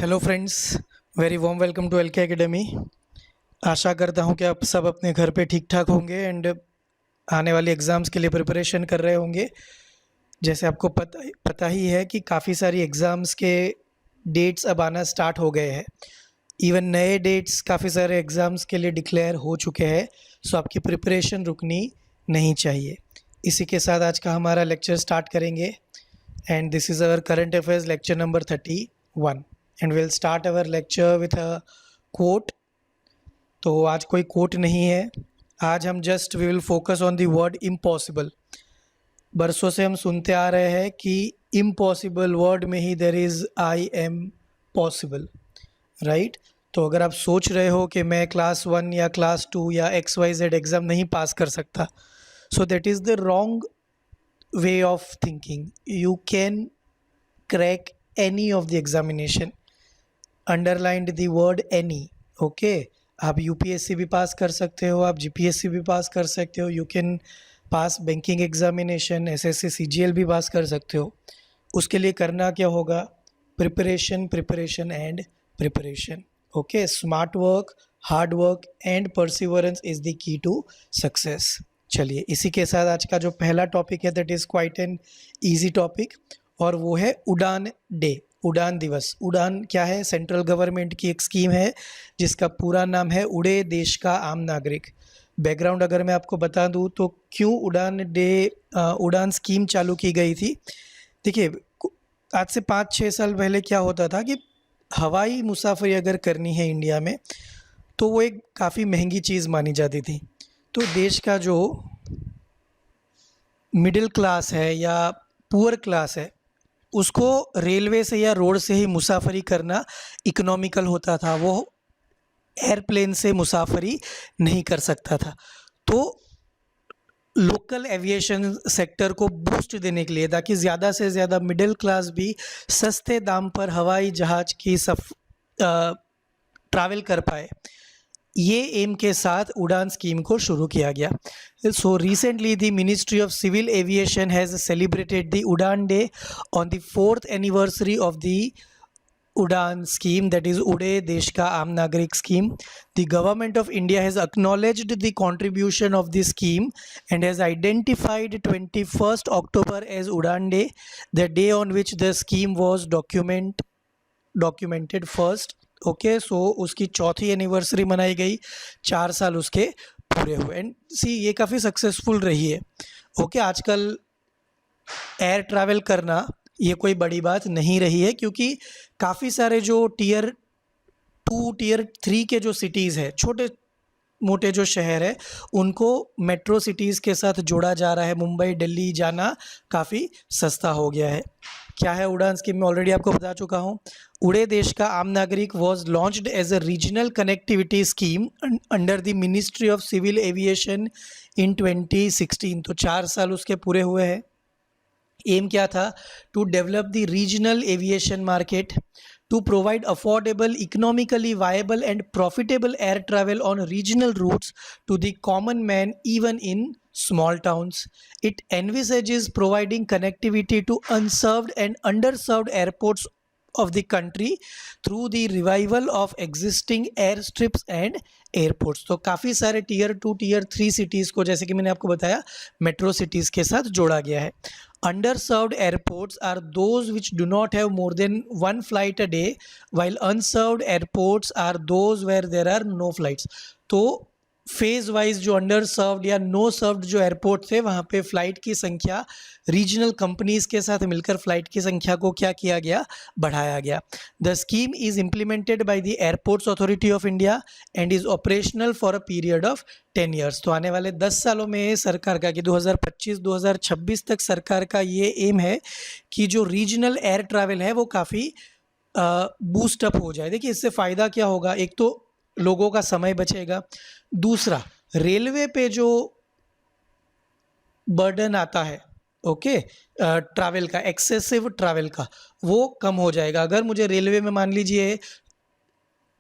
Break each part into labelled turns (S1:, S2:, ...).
S1: Hello friends, very warm welcome to LK academy. आशा करता हूं कि आप सब अपने घर पे ठीक ठाक होंगे एंड आने वाली एग्ज़ाम्स के लिए प्रिपरेशन कर रहे होंगे। जैसे आपको पता ही है कि काफ़ी सारी एग्ज़ाम्स के डेट्स अब आना स्टार्ट हो गए हैं। इवन नए डेट्स काफ़ी सारे एग्ज़ाम्स के लिए डिक्लेयर हो चुके हैं। सो आपकी प्रिपरेशन रुकनी नहीं चाहिए। इसी के साथ आज का हमारा लेक्चर स्टार्ट करेंगे and this is our current affairs lecture number 31 and will start our lecture with a quote. तो आज कोई कोट नहीं है, आज हम just we will focus on the word impossible. बरसों से हम सुनते आ रहे हैं कि इम्पॉसिबल वर्ड में ही there is I am possible, right. तो अगर आप सोच रहे हो कि मैं क्लास 1 या क्लास 2 या XYZ एग्ज़ाम नहीं पास कर सकता, so that is the wrong way of thinking. You can crack any of the examination. Underlined the word any. Okay, आप UPSC भी पास कर सकते हो, आप GPSC भी पास कर सकते हो, you can pass banking examination, SSC CGL भी पास कर सकते हो। उसके लिए करना क्या होगा? Preparation, preparation and preparation. Okay, smart work, hard work and perseverance is the key to success. चलिए, इसी के साथ आज का जो पहला टॉपिक है that is quite an easy topic, और वो है उड़ान डे, उड़ान दिवस। उड़ान क्या है? सेंट्रल गवर्नमेंट की एक स्कीम है जिसका पूरा नाम है उड़े देश का आम नागरिक। बैकग्राउंड अगर मैं आपको बता दूं तो क्यों उड़ान डे, उड़ान स्कीम चालू की गई थी। देखिए, आज से 5-6 साल पहले क्या होता था कि हवाई मुसाफरी अगर करनी है इंडिया में तो वो एक काफ़ी महंगी चीज़ मानी जाती थी। तो देश का जो मिडिल क्लास है या पुअर क्लास है उसको रेलवे से या रोड से ही मुसाफरी करना इकोनॉमिकल होता था, वो एयरप्लेन से मुसाफरी नहीं कर सकता था। तो लोकल एविएशन सेक्टर को बूस्ट देने के लिए, ताकि ज़्यादा से ज़्यादा मिडिल क्लास भी सस्ते दाम पर हवाई जहाज़ की ट्रैवल कर पाए, ये एम के साथ उड़ान स्कीम को शुरू किया गया। So recently the ministry of civil aviation has celebrated the Udan day on the 4th anniversary of the Udan scheme, that is Ude Desh Ka Aam Nagarik scheme. The government of India has acknowledged the contribution of this scheme and has identified 21st October as Udan Day, the day on which the scheme was documented first. Okay, so उसकी चौथी anniversary मनाई गई, 4 साल उसके पूरे हुए and ये काफ़ी सक्सेसफुल रही है। ओके, आजकल एयर ट्रैवल करना ये कोई बड़ी बात नहीं रही है, क्योंकि काफ़ी सारे जो टियर 2 टियर 3 के जो सिटीज़ है, छोटे मोटे जो शहर है, उनको मेट्रो सिटीज़ के साथ जोड़ा जा रहा है। मुंबई दिल्ली जाना काफ़ी सस्ता हो गया है। क्या है उड़ान स्कीम? मैं ऑलरेडी आपको बता चुका हूँ। उड़े देश का आम नागरिक was launched as a regional connectivity scheme under the ministry of civil aviation in 2016। तो 4 साल उसके पूरे हुए हैं। एम क्या था? To develop the regional aviation market, to provide affordable, economically viable and profitable air travel on regional routes to the common man even in small towns. It envisages providing connectivity to unserved and underserved airports of the country through the revival of existing airstrips and airports. तो काफ़ी सारे tier 2 tier 3 cities को, जैसे कि मैंने आपको बताया, metro cities के साथ जोड़ा गया है। Underserved airports are those which do not have more than 1 flight a day, while unserved airports are those where there are no flights. तो फेज़ वाइज जो अंडर सर्व्ड या नो सर्व्ड जो airport थे, वहाँ पे फ़्लाइट की संख्या regional companies के साथ मिलकर फ़्लाइट की संख्या को क्या किया गया? बढ़ाया गया। The scheme is implemented by the airports authority of India and is operational for a period of 10 years. तो आने वाले 10 सालों में सरकार का, कि 2025-2026 तक सरकार का ये एम है कि जो रीजनल एयर ट्रैवल है वो काफ़ी बूस्टअप हो जाए। देखिए, इससे फ़ायदा क्या होगा? एक तो लोगों का समय बचेगा, दूसरा रेलवे पे जो बर्डन आता है, ओके, ट्रैवल का, एक्सेसिव ट्रैवल का, वो कम हो जाएगा। अगर मुझे रेलवे में मान लीजिए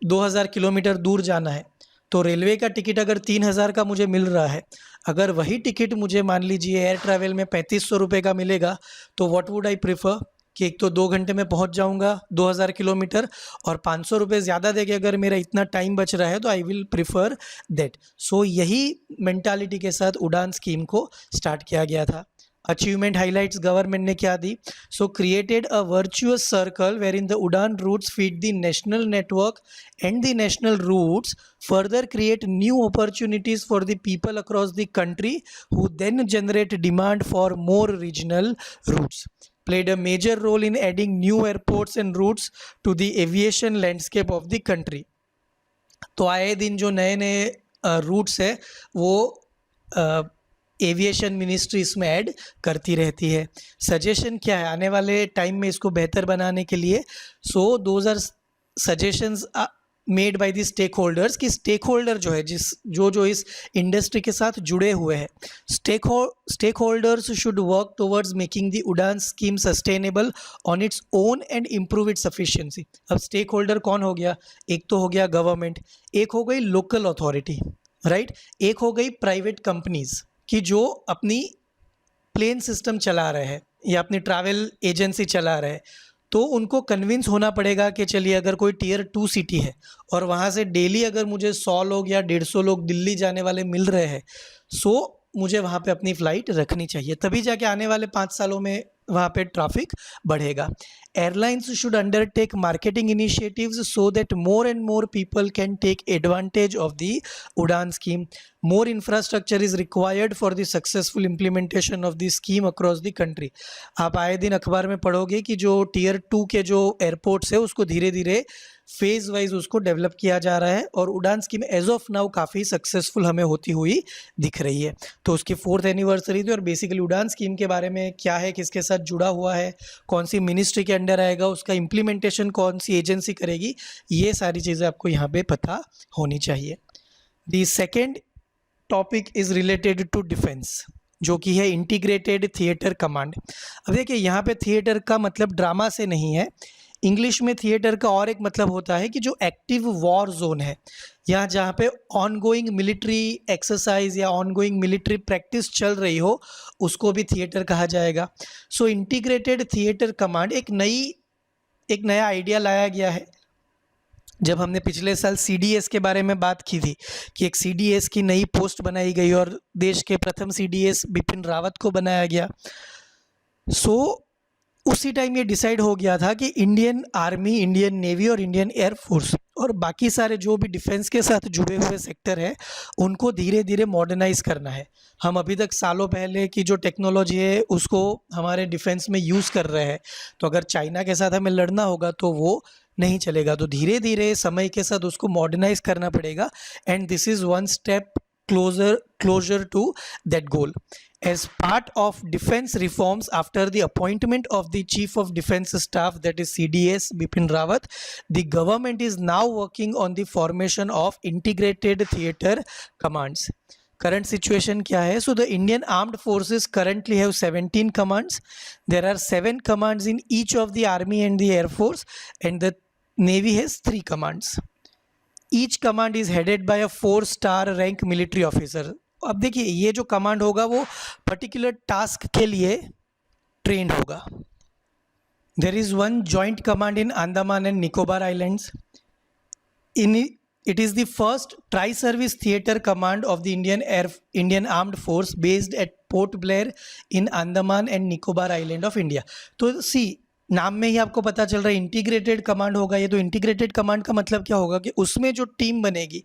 S1: 2000 किलोमीटर दूर जाना है, तो रेलवे का टिकट अगर 3000 का मुझे मिल रहा है, अगर वही टिकट मुझे मान लीजिए एयर ट्रैवल में 3500 रुपये का मिलेगा, तो व्हाट वुड आई प्रेफर? कि एक तो 2 घंटे में पहुंच जाऊंगा 2000 किलोमीटर, और 500 रुपये ज़्यादा देके अगर मेरा इतना टाइम बच रहा है तो आई विल प्रिफर दैट। सो यही मेंटालिटी के साथ उड़ान स्कीम को स्टार्ट किया गया था। अचीवमेंट हाइलाइट्स गवर्नमेंट ने क्या दी? So created a virtuous circle where in the Udan routes feed the national network and the national routes further create new opportunities for the people across the country who then generate demand for more regional routes, played a major role in adding new airports and routes to the aviation landscape of the country। तो आए दिन जो नए नए roots है वो aviation ministry इसमें add करती रहती है। सजेशन क्या है आने वाले टाइम में इसको बेहतर बनाने के लिए? So those are suggestions made by the stakeholders, कि स्टेक होल्डर जो है जो इस इंडस्ट्री के साथ जुड़े हुए हैं, stakeholders should work towards making the Udan scheme sustainable on its own and improve its sufficiency. अब स्टेक होल्डर कौन हो गया? एक तो हो गया गवर्नमेंट, एक हो गई लोकल अथॉरिटी, राइट, एक हो गई प्राइवेट कंपनीज कि जो अपनी प्लेन सिस्टम चला रहे हैं या अपनी ट्रैवल एजेंसी चला रहे हैं। तो उनको कन्विंस होना पड़ेगा कि चलिए अगर कोई टियर 2 सिटी है और वहाँ से डेली अगर मुझे 100 लोग या 150 लोग दिल्ली जाने वाले मिल रहे हैं, सो मुझे वहाँ पे अपनी फ़्लाइट रखनी चाहिए, तभी जाके आने वाले 5 सालों में वहाँ पे ट्रैफिक बढ़ेगा। Airlines should undertake marketing initiatives so that more and more people can take advantage of the Udan scheme. More infrastructure is required for the successful implementation of the scheme across the country. आप आए दिन अखबार में पढ़ोगे कि जो tier 2 के जो एयरपोर्ट्स है उसको धीरे धीरे फेज़ वाइज उसको डेवलप किया जा रहा है, और उड़ान स्कीम एज ऑफ नाउ काफ़ी सक्सेसफुल हमें होती हुई दिख रही है। तो उसकी 4th एनिवर्सरी थी, और बेसिकली उड़ान स्कीम के बारे में क्या है, किसके साथ जुड़ा हुआ है, कौन सी मिनिस्ट्री के अंडर आएगा, उसका इम्प्लीमेंटेशन कौन सी एजेंसी करेगी, ये सारी चीज़ें आपको यहाँ पे पता होनी चाहिए। The second topic is related to defence, जो कि है इंटीग्रेटेड थिएटर कमांड। अब देखिए यहाँ पे थिएटर का मतलब ड्रामा से नहीं है, इंग्लिश में थिएटर का और एक मतलब होता है कि जो एक्टिव वॉर जोन है, यहाँ जहाँ पे ऑनगोइंग मिलिट्री एक्सरसाइज या ऑनगोइंग मिलिट्री प्रैक्टिस चल रही हो, उसको भी थिएटर कहा जाएगा। सो इंटीग्रेटेड थिएटर कमांड एक नया आइडिया लाया गया है। जब हमने पिछले साल CDS के बारे में बात की थी कि एक CDS की नई पोस्ट बनाई गई और देश के प्रथम CDS बिपिन रावत को बनाया गया, सो उसी टाइम ये डिसाइड हो गया था कि इंडियन आर्मी, इंडियन नेवी और इंडियन एयरफोर्स और बाकी सारे जो भी डिफेंस के साथ जुड़े हुए सेक्टर है उनको धीरे धीरे मॉडर्नाइज करना है। हम अभी तक सालों पहले की जो टेक्नोलॉजी है उसको हमारे डिफेंस में यूज़ कर रहे हैं, तो अगर चाइना के साथ हमें लड़ना होगा तो वो नहीं चलेगा। तो धीरे धीरे समय के साथ उसको मॉडर्नाइज करना पड़ेगा, and this is one step closer to that goal. As part of defense reforms after the appointment of the Chief of Defense Staff, that is CDS Bipin Rawat, the government is now working on the formation of integrated theater commands. Current situation क्या है? So the Indian Armed Forces currently have 17 commands. There are 7 commands in each of the Army and the Air Force, and the Navy has 3 commands. Each command is headed by a 4-star rank military officer. अब देखिए ये जो command होगा वो particular task के लिए trained होगा। There is one joint command in Andaman and Nicobar islands. It is the first tri-service theater command of the Indian Armed Force based at Port Blair in Andaman and Nicobar Island of India. तो सी नाम में ही आपको पता चल रहा है integrated command होगा ये। तो इंटीग्रेटेड कमांड का मतलब क्या होगा कि उसमें जो टीम बनेगी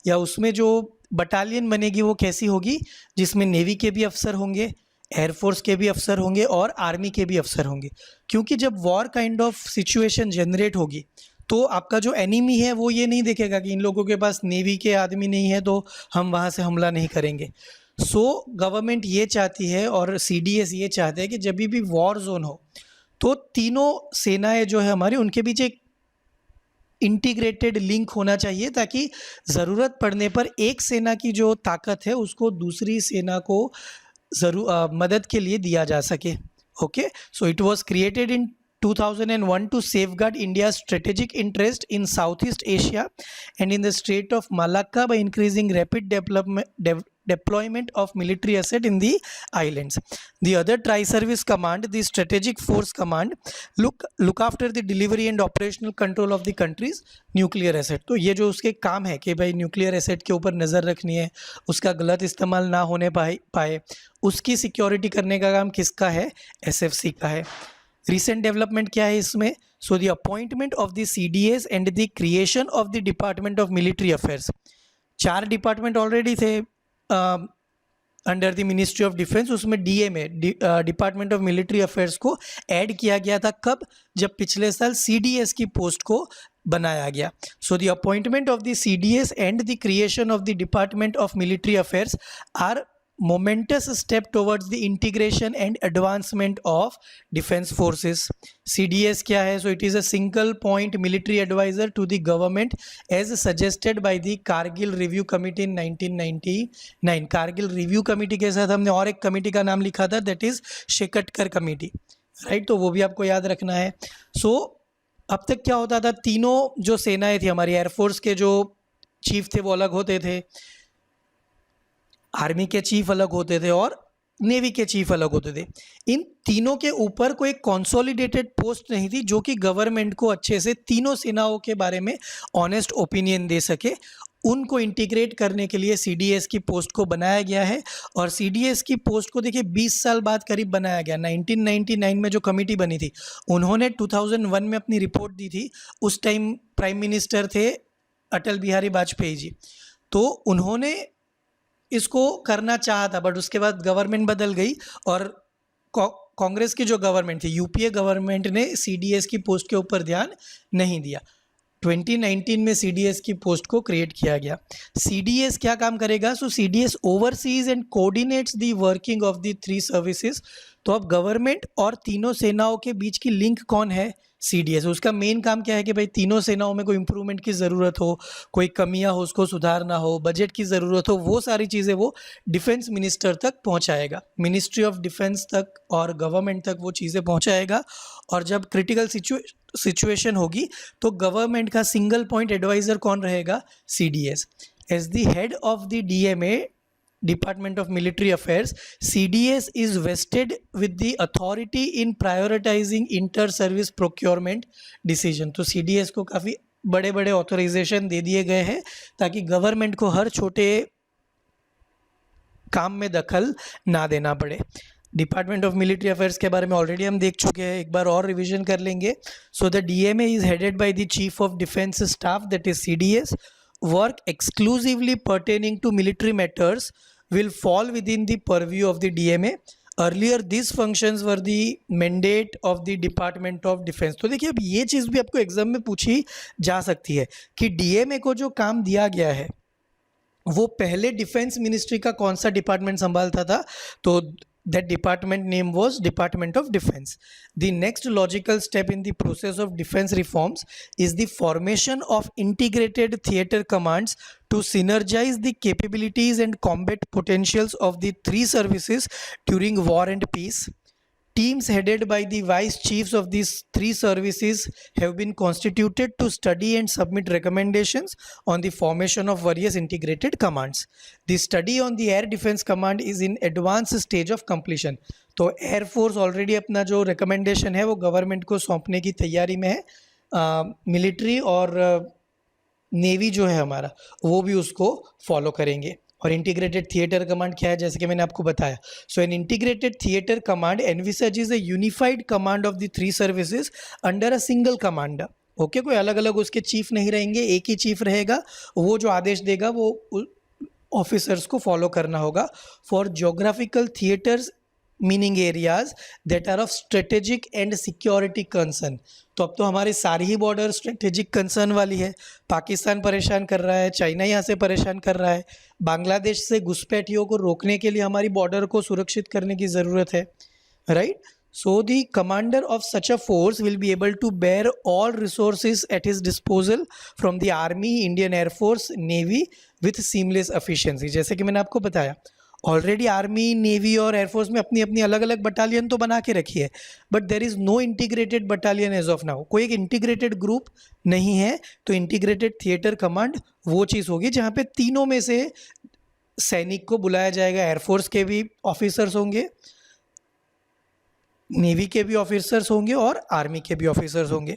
S1: या उसमें जो बटालियन बनेगी वो कैसी होगी, जिसमें नेवी के भी अफसर होंगे, एयरफोर्स के भी अफसर होंगे और आर्मी के भी अफसर होंगे। क्योंकि जब war kind of situation generate होगी तो आपका जो एनिमी है वो ये नहीं देखेगा कि इन लोगों के पास नेवी के आदमी नहीं है तो हम वहाँ से हमला नहीं करेंगे। सो गवर्नमेंट ये चाहती है और CDS ये चाहते हैं कि जब भी वॉर जोन हो तो तीनों सेनाएं जो है हमारी उनके बीच एक इंटीग्रेटेड लिंक होना चाहिए, ताकि ज़रूरत पड़ने पर एक सेना की जो ताकत है उसको दूसरी सेना को मदद के लिए दिया जा सके। Okay, so it was created in 2001 to safeguard India's strategic interest in Southeast Asia and in the Strait of Malacca by increasing rapid deployment of military asset in the islands. The other tri-service command, the strategic force command, look after the delivery and operational control of the country's nuclear asset. तो ये जो उसके काम है कि भाई nuclear asset के ऊपर नज़र रखनी है, उसका गलत इस्तेमाल ना होने पाए, उसकी सिक्योरिटी करने का काम किसका है? एसएफसी का है. रिसेंट डेवलपमेंट क्या है इसमें? So the appointment of the CDS and the creation of the department of military affairs. 4 department already थे under the ministry of defence, उसमें DMA department of military affairs को ऐड किया गया था. कब? जब पिछले साल सीडीएस की पोस्ट को बनाया गया. So the appointment of the CDS and the creation of the department of military affairs are momentous step towards the integration and advancement of defense forces. CDS क्या है? So it is a single point military advisor to the government as suggested by the Kargil Review Committee in 1999. Kargil Review Committee के साथ हमने और एक committee का नाम लिखा था, that is Shekatkar committee, right? तो वो भी आपको याद रखना है. सो अब तक क्या होता था, तीनों जो सेनाएं थी हमारी, एयरफोर्स के जो चीफ थे वो अलग होते थे, आर्मी के चीफ अलग होते थे और नेवी के चीफ अलग होते थे. इन तीनों के ऊपर कोई कंसोलिडेटेड पोस्ट नहीं थी जो कि गवर्नमेंट को अच्छे से तीनों सेनाओं के बारे में ऑनेस्ट ओपिनियन दे सके. उनको इंटीग्रेट करने के लिए सीडीएस की पोस्ट को बनाया गया है. और सीडीएस की पोस्ट को देखिए 20 साल बाद करीब बनाया गया. 1999 में जो कमेटी बनी थी उन्होंने 2001 में अपनी रिपोर्ट दी थी. उस टाइम प्राइम मिनिस्टर थे अटल बिहारी वाजपेयी जी. तो उन्होंने इसको करना चाहा था, बट उसके बाद गवर्नमेंट बदल गई और कांग्रेस की जो गवर्नमेंट थी, यूपीए गवर्नमेंट ने सीडीएस की पोस्ट के ऊपर ध्यान नहीं दिया. 2019 में सीडीएस की पोस्ट को क्रिएट किया गया. सीडीएस क्या काम करेगा? So CDS oversees and coordinates the working of the 3 services. तो अब गवर्नमेंट और तीनों सेनाओं के बीच की लिंक कौन है? सीडीएस. उसका मेन काम क्या है कि भाई तीनों सेनाओं में कोई इंप्रूवमेंट की ज़रूरत हो, कोई कमियां हो उसको सुधारना हो, बजट की ज़रूरत हो, वो सारी चीज़ें वो डिफेंस मिनिस्टर तक पहुंचाएगा, मिनिस्ट्री ऑफ डिफेंस तक और गवर्नमेंट तक वो चीज़ें पहुंचाएगा. और जब क्रिटिकल सिचुएशन होगी तो गवर्नमेंट का सिंगल पॉइंट एडवाइज़र कौन रहेगा? CDS. As the head of the DMA, Department of Military Affairs, CDS is vested with the authority in prioritizing inter-service procurement decision. तो CDS को काफ़ी बड़े बड़े ऑथोराइजेशन दे दिए गए हैं ताकि गवर्नमेंट को हर छोटे काम में दखल ना देना पड़े. डिपार्टमेंट ऑफ मिलिट्री अफेयर्स के बारे में ऑलरेडी हम देख चुके हैं, एक बार और रिवीजन कर लेंगे. So the DMA is headed by the chief of defence staff, that is CDS. Work exclusively pertaining to military matters will fall within the purview of the DMA. Earlier these functions were the mandate of the Department of Defense. तो देखिए अब ये चीज़ भी आपको exam में पूछी जा सकती है कि डीएमए को जो काम दिया गया है वो पहले डिफेंस मिनिस्ट्री का कौन सा डिपार्टमेंट संभालता था? तो that department name was Department of Defense. The next logical step in the process of defense reforms is the formation of integrated theater commands to synergize the capabilities and combat potentials of the 3 services during war and peace. Teams headed by the vice chiefs of these 3 services have been constituted to study and submit recommendations on the formation of various integrated commands. The study on the Air Defense Command is in advanced stage of completion. तो Air Force already अपना जो recommendation है वो government को सौंपने की तैयारी में है. मिलिट्री और नेवी जो है हमारा वो भी उसको फॉलो करेंगे. और इंटीग्रेटेड थिएटर कमांड क्या है? जैसे कि मैंने आपको बताया. So an integrated theatre command envisages a unified command of the 3 services under a single commander. Okay, कोई अलग अलग उसके चीफ नहीं रहेंगे, एक ही चीफ रहेगा. वो जो आदेश देगा वो ऑफिसर्स को फॉलो करना होगा. For geographical theatres meaning areas that are of strategic and security concern. तो अब तो हमारी सारी ही बॉर्डर स्ट्रेटेजिक कंसर्न वाली है. पाकिस्तान परेशान कर रहा है, चाइना यहाँ से परेशान कर रहा है, बांग्लादेश से घुसपैठियों को रोकने के लिए हमारी बॉर्डर को सुरक्षित करने की ज़रूरत है, right? So the commander of such a force will be able to bear all resources at his disposal from the Army, Indian Air Force, Navy with seamless efficiency. जैसे कि मैंने आपको बताया ऑलरेडी आर्मी, नेवी और air force में अपनी अपनी अलग अलग बटालियन तो बना के रखी है, but there is no integrated battalion as of now. कोई एक इंटीग्रेटेड ग्रुप नहीं है. तो इंटीग्रेटेड थिएटर कमांड वो चीज़ होगी जहाँ पे तीनों में से सैनिक को बुलाया जाएगा, एयरफोर्स के भी ऑफिसर्स होंगे, नेवी के भी ऑफिसर्स होंगे और आर्मी के भी ऑफिसर्स होंगे।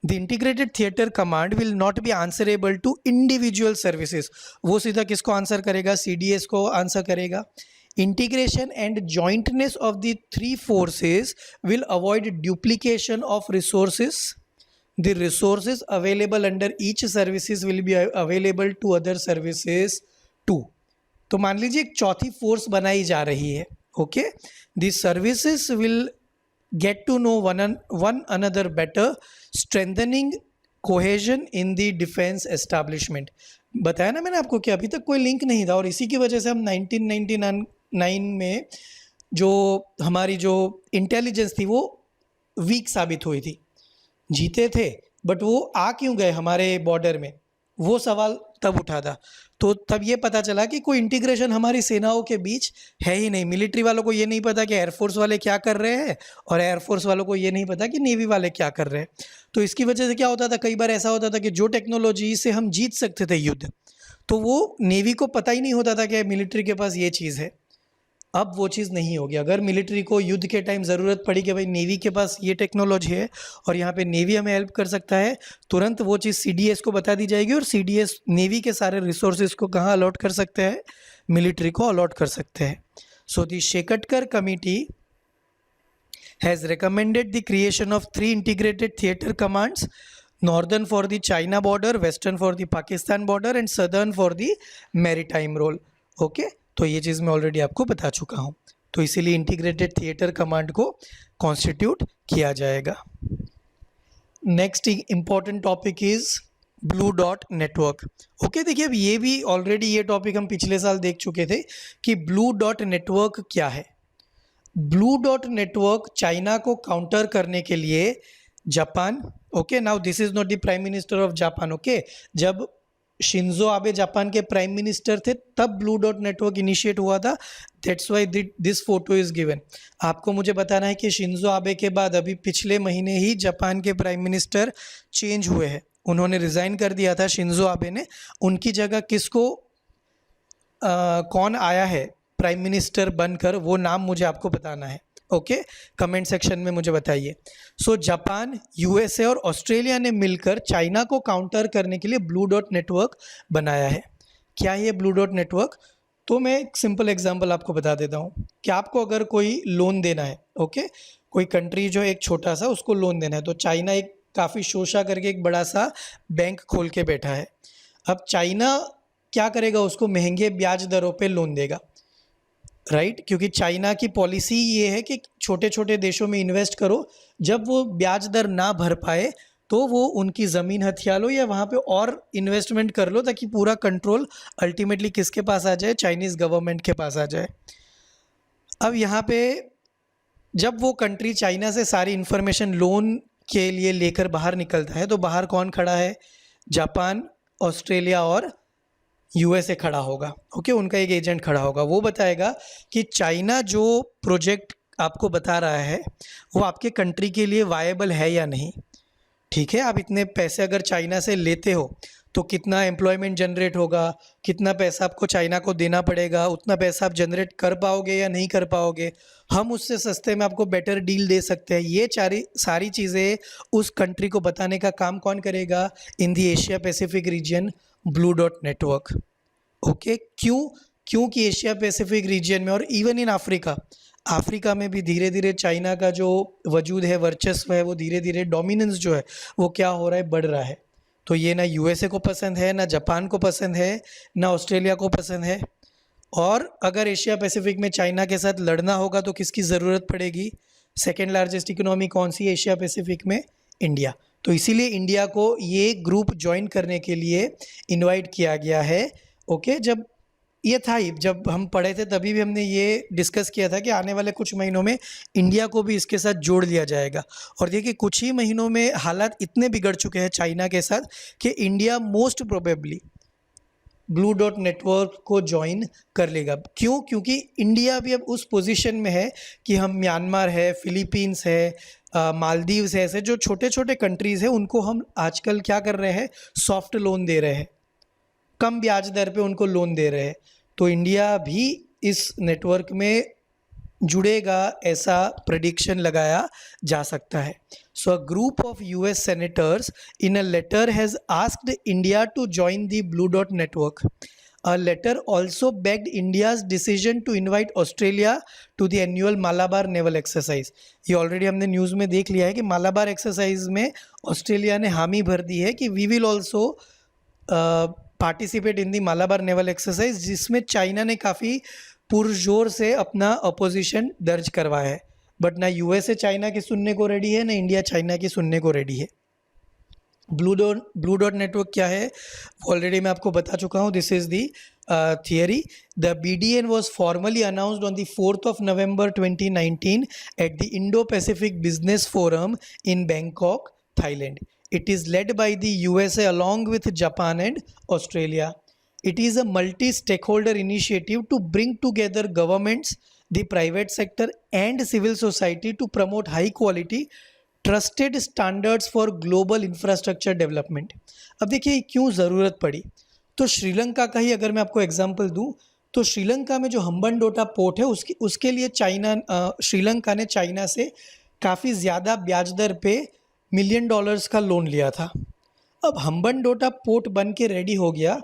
S1: The integrated theatre command will not be answerable to individual services. वो सीधा किसको आंसर करेगा? CDS को आंसर करेगा। Integration and jointness of the three forces will avoid duplication of resources. The resources available under each services will be available to other services too. तो मान लीजिए एक चौथी फोर्स बनाई जा रही है, okay. The services will get to know one another better, strengthening cohesion in the defense establishment। बताया ना मैंने आपको कि अभी तक कोई लिंक नहीं था, और इसी की वजह से हम 1999 में जो हमारी जो इंटेलिजेंस थी वो वीक साबित हुई थी। जीते थे बट वो आ क्यों गए हमारे बॉर्डर में, वो सवाल तब उठा था। तो तब ये पता चला कि कोई इंटीग्रेशन हमारी सेनाओं के बीच है ही नहीं। मिलिट्री वालों को ये नहीं पता कि एयरफोर्स वाले क्या कर रहे हैं, और एयरफोर्स वालों को ये नहीं पता कि नेवी वाले क्या कर रहे हैं। तो इसकी वजह से क्या होता था, कई बार ऐसा होता था कि जो टेक्नोलॉजी से हम जीत सकते थे युद्ध, तो वो नेवी को पता ही नहीं होता था कि मिलिट्री के पास ये चीज़ है। अब वो चीज़ नहीं होगी। अगर मिलिट्री को युद्ध के टाइम ज़रूरत पड़ी कि भाई नेवी के पास ये टेक्नोलॉजी है और यहाँ पे नेवी हमें हेल्प कर सकता है, तुरंत वो चीज़ CDS को बता दी जाएगी, और CDS नेवी के सारे रिसोर्सेज को कहाँ अलॉट कर सकते हैं? मिलिट्री को अलॉट कर सकते हैं। So the Shekatkar committee has recommended the creation of 3 integrated theatre commands, northern for the China border, western for the Pakistan border and southern for the maritime role. Okay, तो ये चीज़ मैं ऑलरेडी आपको बता चुका हूँ। तो इसीलिए इंटीग्रेटेड थिएटर कमांड को कॉन्स्टिट्यूट किया जाएगा। Next important topic is blue Dot Network. Okay, देखिए अब ये भी ऑलरेडी ये टॉपिक हम पिछले साल देख चुके थे कि ब्लू डॉट नेटवर्क क्या है। ब्लू डॉट नेटवर्क चाइना को काउंटर करने के लिए Japan, okay, now this is not the prime minister of Japan, okay, जब शिंजो आबे जापान के प्राइम मिनिस्टर थे तब ब्लू डॉट नेटवर्क इनिशिएट हुआ था। That's why this photo is given. आपको मुझे बताना है कि शिंजो आबे के बाद अभी पिछले महीने ही जापान के प्राइम मिनिस्टर चेंज हुए हैं, उन्होंने रिजाइन कर दिया था शिंजो आबे ने। उनकी जगह किसको कौन आया है प्राइम मिनिस्टर बनकर, वो नाम मुझे आपको बताना है। ओके, कमेंट सेक्शन में मुझे बताइए। सो जापान, USA और ऑस्ट्रेलिया ने मिलकर चाइना को काउंटर करने के लिए ब्लू डॉट नेटवर्क बनाया है। क्या है ये ब्लू डॉट नेटवर्क? तो मैं एक सिंपल एग्जांपल आपको बता देता हूँ कि आपको अगर कोई लोन देना है, ओके, कोई कंट्री जो एक छोटा सा उसको लोन देना है, तो चाइना एक काफ़ी शोशा करके एक बड़ा सा बैंक खोल के बैठा है। अब चाइना क्या करेगा, उसको महंगे ब्याज दरों पे लोन देगा, राइट, क्योंकि चाइना की पॉलिसी ये है कि छोटे छोटे देशों में इन्वेस्ट करो, जब वो ब्याज दर ना भर पाए तो वो उनकी ज़मीन हथिया लो या वहाँ पे और इन्वेस्टमेंट कर लो, ताकि पूरा कंट्रोल अल्टीमेटली किसके पास आ जाए? चाइनीज़ गवर्नमेंट के पास आ जाए। अब यहाँ पे जब वो कंट्री चाइना से सारी इन्फॉर्मेशन लोन के लिए लेकर बाहर निकलता है, तो बाहर कौन खड़ा है? जापान, ऑस्ट्रेलिया और USA खड़ा होगा, ओके, उनका एक एजेंट खड़ा होगा। वो बताएगा कि चाइना जो प्रोजेक्ट आपको बता रहा है वो आपके कंट्री के लिए वायबल है या नहीं। ठीक है, आप इतने पैसे अगर चाइना से लेते हो तो कितना एम्प्लॉयमेंट जनरेट होगा, कितना पैसा आपको चाइना को देना पड़ेगा, उतना पैसा आप जनरेट कर पाओगे या नहीं कर पाओगे, हम उससे सस्ते में आपको बेटर डील दे सकते हैं। ये सारी चीज़ें उस कंट्री को बताने का काम कौन करेगा? In the Asia Pacific region Blue Dot Network. Okay, क्योंकि एशिया पैसिफिक रीजन में और इवन इन अफ्रीका में भी धीरे धीरे चाइना का जो वजूद है, वर्चस्व है, वो धीरे धीरे डोमिनेंस जो है वो क्या हो रहा है? बढ़ रहा है। तो ये ना USA को पसंद है, ना जापान को पसंद है, ना ऑस्ट्रेलिया को पसंद है। और अगर एशिया पैसिफिक में चाइना के साथ लड़ना होगा तो किसकी ज़रूरत पड़ेगी? सेकेंड लार्जेस्ट इकोनॉमी कौन सी है एशिया पैसिफिक में? इंडिया। तो इसीलिए इंडिया को ये ग्रुप ज्वाइन करने के लिए इनवाइट किया गया है। ओके, जब ये था ही, जब हम पढ़े थे तभी भी हमने ये डिस्कस किया था कि आने वाले कुछ महीनों में इंडिया को भी इसके साथ जोड़ लिया जाएगा। और देखिए कुछ ही महीनों में हालात इतने बिगड़ चुके हैं चाइना के साथ कि India most probably blue Dot network को ज्वाइन कर लेगा। क्यों? क्योंकि इंडिया भी अब उस पोजीशन में है कि हम म्यांमार है, फिलीपींस है, मालदीव्स है, ऐसे जो छोटे छोटे कंट्रीज़ हैं उनको हम आजकल क्या कर रहे हैं? सॉफ्ट लोन दे रहे हैं, कम ब्याज दर पे उनको लोन दे रहे हैं। तो इंडिया भी इस नेटवर्क में जुड़ेगा, ऐसा प्रेडिक्शन लगाया जा सकता है. So a group of US senators in a letter has asked India to join the Blue Dot Network. A letter also begged India's decision to invite Australia to the annual Malabar Naval Exercise. ये already हमने news में देख लिया है कि Malabar exercise में Australia ने हामी भर दी है कि we will also participate in the Malabar naval exercise, जिसमें चाइना ने काफ़ी पुरजोर से अपना अपोजिशन दर्ज करवाया है. बट ना यूएसए चाइना की सुनने को रेडी है, ना इंडिया चाइना की सुनने को रेडी है. ब्लू डॉट नेटवर्क क्या है ऑलरेडी मैं आपको बता चुका हूँ. This is the theory. The BDN was formally announced on the 4th of November 2019 at the Indo-Pacific Business Forum in Bangkok, Thailand. It is led by the USA along with Japan and Australia. It is a multi-stakeholder initiative to bring together governments, the private sector and civil society to promote high quality trusted standards for global infrastructure development. अब देखिए क्यों ज़रूरत पड़ी. तो श्रीलंका का ही अगर मैं आपको एग्जांपल दूं, तो श्रीलंका में जो हम्बनटोटा पोर्ट है उसके लिए श्रीलंका ने चाइना से काफ़ी ज़्यादा ब्याज दर पे $1 मिलियन का लोन लिया था. अब हम्बनटोटा पोर्ट बन के रेडी हो गया,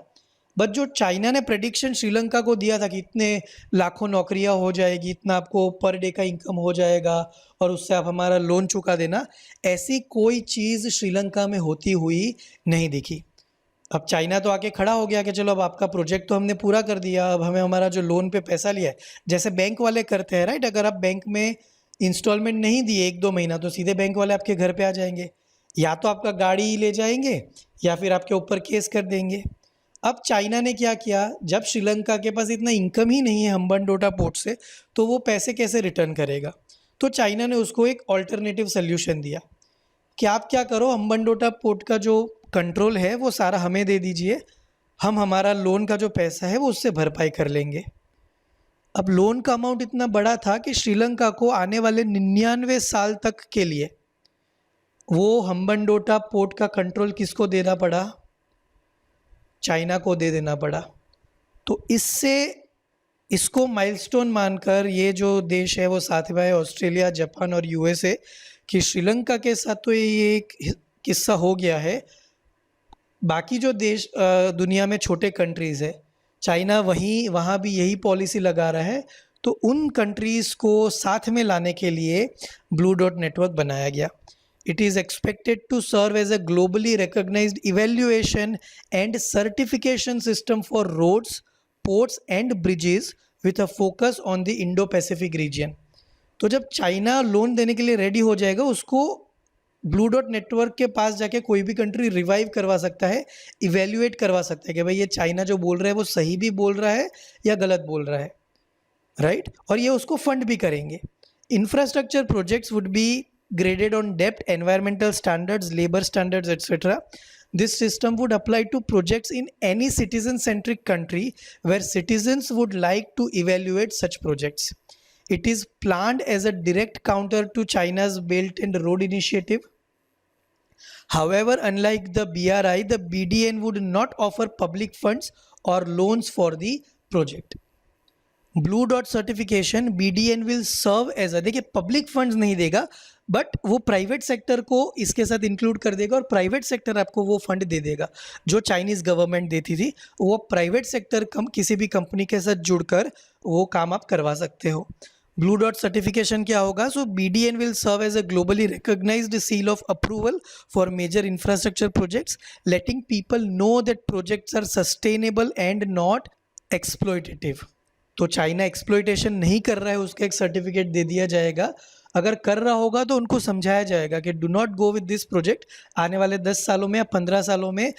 S1: बट जो चाइना ने प्रेडिक्शन श्रीलंका को दिया था कि इतने लाखों नौकरियां हो जाएगी, इतना आपको पर डे का इनकम हो जाएगा और उससे आप हमारा लोन चुका देना, ऐसी कोई चीज़ श्रीलंका में होती हुई नहीं दिखी. अब चाइना तो आके खड़ा हो गया कि चलो अब आपका प्रोजेक्ट तो हमने पूरा कर दिया, अब हमें हमारा जो लोन पे पैसा लिया है, जैसे बैंक वाले करते हैं राइट. अगर आप बैंक में इंस्टॉलमेंट नहीं दिए 1-2 महीना, तो सीधे बैंक वाले आपके घर पे आ जाएंगे, या तो आपका गाड़ी ले जाएंगे या फिर आपके ऊपर केस कर देंगे. अब चाइना ने क्या किया, जब श्रीलंका के पास इतना इनकम ही नहीं है हम्बनटोटा पोर्ट से, तो वो पैसे कैसे रिटर्न करेगा. तो चाइना ने उसको एक ऑल्टरनेटिव सोल्यूशन दिया कि आप क्या करो, हम्बनटोटा पोर्ट का जो कंट्रोल है वो सारा हमें दे दीजिए, हम हमारा लोन का जो पैसा है वो उससे भरपाई कर लेंगे. अब लोन का अमाउंट इतना बड़ा था कि श्रीलंका को आने वाले 99 साल तक के लिए वो हम्बनटोटा पोर्ट का कंट्रोल किसको देना पड़ा, चाइना को दे देना पड़ा. तो इसको माइलस्टोन मानकर ये जो देश है वो साथ में है ऑस्ट्रेलिया, जापान और यूएसए, कि श्रीलंका के साथ तो ये एक किस्सा हो गया है. बाकी जो देश दुनिया में छोटे कंट्रीज़ है, चाइना वहाँ भी यही पॉलिसी लगा रहा है. तो उन कंट्रीज़ को साथ में लाने के लिए ब्लू डॉट नेटवर्क बनाया गया. It is expected to serve as a globally recognized evaluation and certification system for roads, ports and bridges with a focus on the Indo-Pacific region. तो जब चाइना लोन देने के लिए रेडी हो जाएगा, उसको ब्लू डॉट नेटवर्क के पास जाके कोई भी कंट्री रिवाइव करवा सकता है, इवेल्युएट करवा सकता है कि भाई ये चाइना जो बोल रहा है वो सही भी बोल रहा है या गलत बोल रहा है, राइट. और ये उसको फंड भी करेंगे. Infrastructure projects would be graded on depth, environmental standards, labor standards, etc. This system would apply to projects in any citizen-centric country where citizens would like to evaluate such projects. It is planned as a direct counter to China's Belt and Road Initiative. However, unlike the BRI, the BDN would not offer public funds or loans for the project. Blue dot certification BDN will serve as a, देखिए public funds नहीं देगा, but वो private sector को इसके साथ include कर देगा और प्राइवेट सेक्टर आपको वो फंड दे देगा जो चाइनीज़ गवर्नमेंट देती थी. वो प्राइवेट सेक्टर किसी भी कंपनी के साथ जुड़कर वो काम आप करवा सकते हो. ब्लू डॉट सर्टिफिकेशन क्या होगा, so BDN will serve as a globally recognised seal of approval for major infrastructure projects, letting people know that projects are sustainable and not exploitative. तो चाइना एक्सप्लॉयटेशन नहीं कर रहा है, उसका एक सर्टिफिकेट दे दिया जाएगा. अगर कर रहा होगा तो उनको समझाया जाएगा कि do not go with this project. आने वाले 10 सालों में या 15 सालों में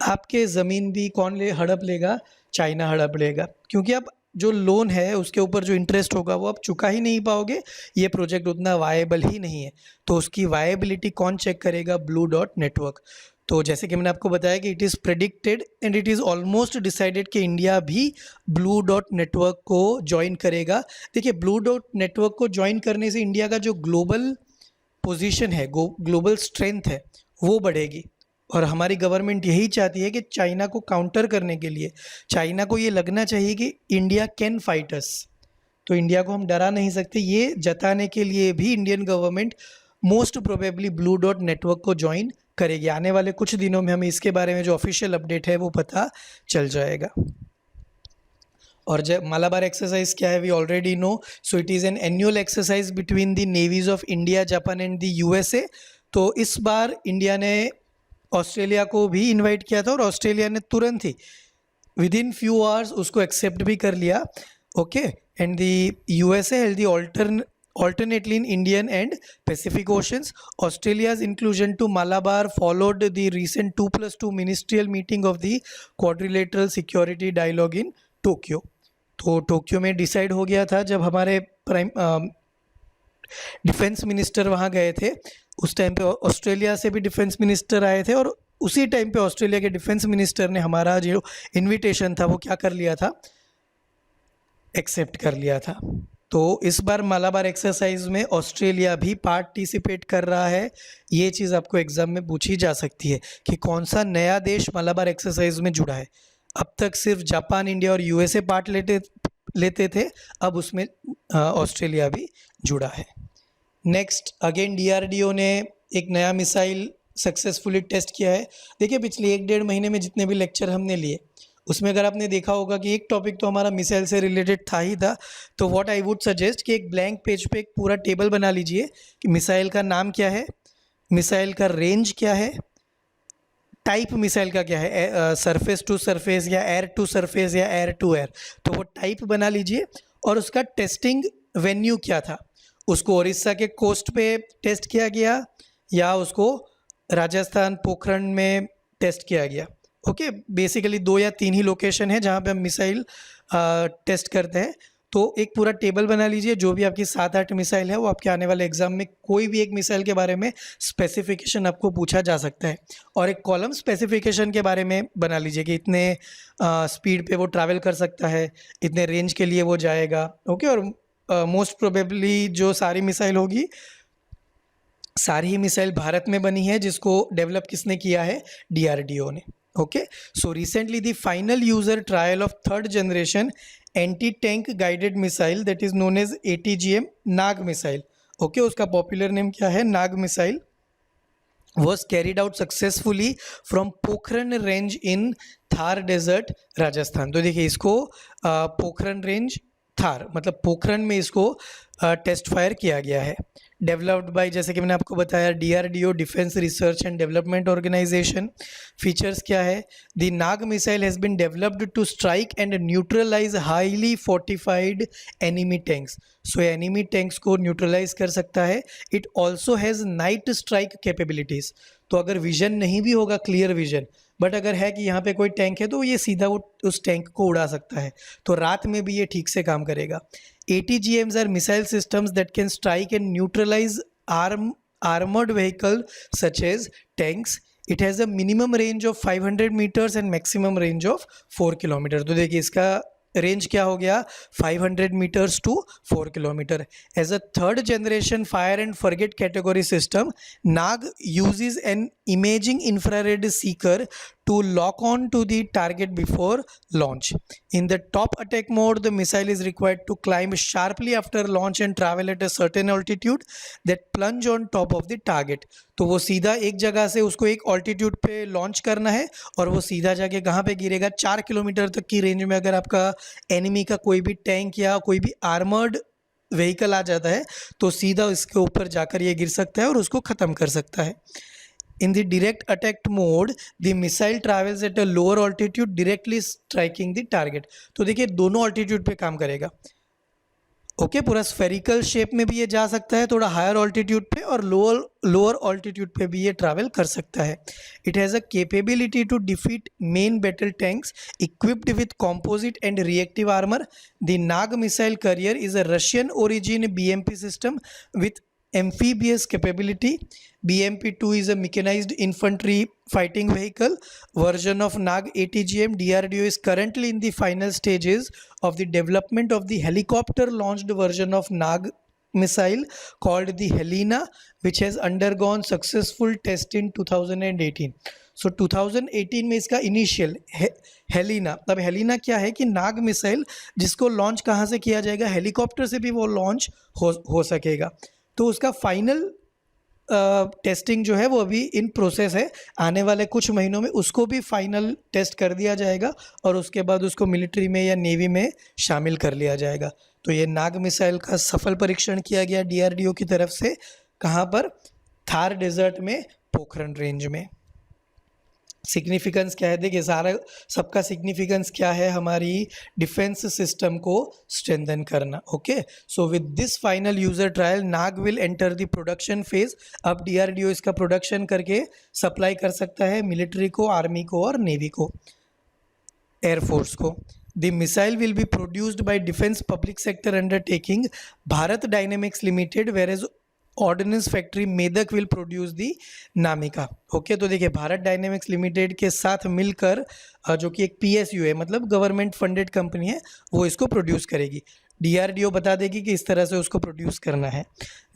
S1: आपके ज़मीन भी कौन हड़प लेगा, चाइना हड़प लेगा, क्योंकि अब जो लोन है उसके ऊपर जो इंटरेस्ट होगा वो आप चुका ही नहीं पाओगे. ये प्रोजेक्ट उतना वायबल ही नहीं है. तो उसकी वायबिलिटी कौन चेक करेगा, ब्लू डॉट नेटवर्क. तो जैसे कि मैंने आपको बताया कि it is predicted and it is almost decided कि इंडिया भी ब्लू डॉट नेटवर्क को ज्वाइन करेगा. देखिए ब्लू डॉट नेटवर्क को ज्वाइन करने से इंडिया का जो ग्लोबल पोजीशन है, ग्लोबल स्ट्रेंथ है, वो बढ़ेगी. और हमारी गवर्नमेंट यही चाहती है कि चाइना को काउंटर करने के लिए चाइना को ये लगना चाहिए कि इंडिया कैन फाइट अस, तो इंडिया को हम डरा नहीं सकते, ये जताने के लिए भी Indian government most probably blue Dot network को ज्वाइन करेगी। आने वाले कुछ दिनों में हमें इसके बारे में जो ऑफिशियल अपडेट है वो पता चल जाएगा। और जब मालाबार एक्सरसाइज क्या है, we already know, so it is an annual exercise between the navies of India, Japan and the USA. तो इस बार इंडिया ने ऑस्ट्रेलिया को भी इनवाइट किया था और ऑस्ट्रेलिया ने तुरंत ही विद इन फ्यू आवर्स उसको एक्सेप्ट भी कर लिया। Okay, and the USA held the alternately in Indian and Pacific Oceans. Australia's inclusion to Malabar followed the recent 2+2 ministerial meeting of the Quadrilateral Security Dialogue in Tokyo. तो Tokyo में decide हो गया था जब हमारे प्राइम डिफेंस मिनिस्टर वहाँ गए थे, उस टाइम पे ऑस्ट्रेलिया से भी डिफेंस मिनिस्टर आए थे और उसी टाइम पे ऑस्ट्रेलिया के डिफेंस मिनिस्टर ने हमारा जो इन्विटेशन था वो क्या कर लिया था, एक्सेप्ट कर लिया था। तो इस बार मालाबार एक्सरसाइज में ऑस्ट्रेलिया भी पार्टिसिपेट कर रहा है। ये चीज़ आपको एग्जाम में पूछी जा सकती है कि कौन सा नया देश मालाबार एक्सरसाइज में जुड़ा है। अब तक सिर्फ जापान, इंडिया और यूएसए पार्ट लेते थे, अब उसमें ऑस्ट्रेलिया भी जुड़ा है। नेक्स्ट, अगेन डीआरडीओ ने एक नया मिसाइल सक्सेसफुली टेस्ट किया है। देखिए पिछले 1-1.5 महीने में जितने भी लेक्चर हमने लिए उसमें अगर आपने देखा होगा कि एक टॉपिक तो हमारा मिसाइल से रिलेटेड था ही था। तो व्हाट आई वुड सजेस्ट कि एक ब्लैंक पेज पे एक पूरा टेबल बना लीजिए कि मिसाइल का नाम क्या है, मिसाइल का रेंज क्या है, टाइप मिसाइल का क्या है, सरफेस टू सरफेस या एयर टू सरफेस या एयर टू एयर, तो वो टाइप बना लीजिए। और उसका टेस्टिंग वेन्यू क्या था, उसको उड़ीसा के कोस्ट पे टेस्ट किया गया या उसको राजस्थान पोखरण में टेस्ट किया गया। ओके, बेसिकली 2 या 3 ही लोकेशन है जहाँ पे हम मिसाइल टेस्ट करते हैं। तो एक पूरा टेबल बना लीजिए, जो भी आपकी 7-8 मिसाइल है वो आपके आने वाले एग्जाम में कोई भी एक मिसाइल के बारे में स्पेसिफिकेशन आपको पूछा जा सकता है। और एक कॉलम स्पेसिफिकेशन के बारे में बना लीजिए कि इतने स्पीड पे वो ट्रैवल कर सकता है, इतने रेंज के लिए वो जाएगा। ओके, और मोस्ट प्रोबेबली जो सारी मिसाइल होगी, सारी ही मिसाइल भारत में बनी है, जिसको डेवलप किसने किया है, डीआरडीओ ने। Okay, so recently the final user trial of 3rd generation anti-tank guided missile that is known as ATGM Nag missile, okay, उसका popular name क्या है, नाग missile, was carried out successfully from Pokhran range in Thar desert Rajasthan. तो देखिए इसको Pokhran range Thar मतलब पोखरण में इसको test fire किया गया है। डेवलप्ड बाय, जैसे कि मैंने आपको बताया, DRDO, defence research and development organisation. Features क्या है, the Nag missile has been developed to strike and neutralise highly fortified enemy tanks. So enemy tanks को न्यूट्रलाइज कर सकता है। It also has night strike capabilities. तो अगर विजन नहीं भी होगा, क्लियर विजन, बट अगर है कि यहाँ पे कोई टैंक है तो ये सीधा वो उस टैंक को उड़ा सकता है, तो रात में भी ये ठीक से काम करेगा। ATGMs are missile systems that can strike and neutralize armored vehicle such as tanks. It has a minimum range of 500 meters and maximum range of 4 kilometers. तो देखिए इसका रेंज क्या हो गया, 500 meters to 4 kilometers. As a 3rd generation fire and forget category system, NAG uses an imaging infrared seeker to lock on to the target before launch. In the top attack mode, the missile is required to climb sharply after launch and travel at a certain altitude that plunge on top of the target. तो वो सीधा एक जगह से उसको एक altitude पे launch करना है और वो सीधा जाके कहाँ पे गिरेगा, 4 किलोमीटर तक की रेंज में अगर आपका एनिमी का कोई भी टैंक या कोई भी आर्मर्ड व्हीकल आ जाता है तो सीधा इसके ऊपर जाकर ये गिर सकता है और उसको ख़त्म कर सकता है। In the direct attack mode, the missile travels at a lower altitude, directly striking the target. तो देखिए दोनों altitude पे काम करेगा। ओके, पूरा स्फेरिकल शेप में भी ये जा सकता है, थोड़ा हायर ऑल्टीट्यूड पे, और लोअर ऑल्टीट्यूड पे भी ये ट्रैवल कर सकता है। It has a capability to defeat main battle tanks equipped with composite and reactive armour. The Nag missile carrier is a Russian origin BMP system with amphibious capability. BMP-2 is a mechanized infantry fighting vehicle version of NAG ATGM. DRDO is currently in the final stages of the development of the helicopter launched version of NAG missile called the Helena, which has undergone successful test in 2018. सो 2018 में इसका initial Helena, तब Helena क्या है कि नाग missile जिसको launch कहाँ से किया जाएगा, हेलीकॉप्टर से भी वो लॉन्च हो सकेगा। तो उसका फाइनल टेस्टिंग जो है वो अभी इन प्रोसेस है, आने वाले कुछ महीनों में उसको भी फाइनल टेस्ट कर दिया जाएगा और उसके बाद उसको मिलिट्री में या नेवी में शामिल कर लिया जाएगा। तो ये नाग मिसाइल का सफल परीक्षण किया गया DRDO की तरफ से, कहाँ पर, थार डेजर्ट में, पोखरण रेंज में। सिग्निफिकेंस क्या है, देखिए सारा सबका सिग्निफिकेंस क्या है, हमारी डिफेंस सिस्टम को स्ट्रेंथन करना। Okay, so with this final user trial Nag will enter the production phase. अब DRDO इसका प्रोडक्शन करके सप्लाई कर सकता है मिलिट्री को, आर्मी को और नेवी को, एयरफोर्स को। The missile will be produced by defence public sector undertaking Bharat dynamics limited, whereas ordnance factory Medak will produce the Namica. Okay, तो देखिए भारत डायनेमिक्स लिमिटेड के साथ मिलकर जो कि एक PSU है, मतलब गवर्नमेंट फंडेड कंपनी है, वो इसको प्रोड्यूस करेगी। DRDO बता देगी कि इस तरह से उसको प्रोड्यूस करना है।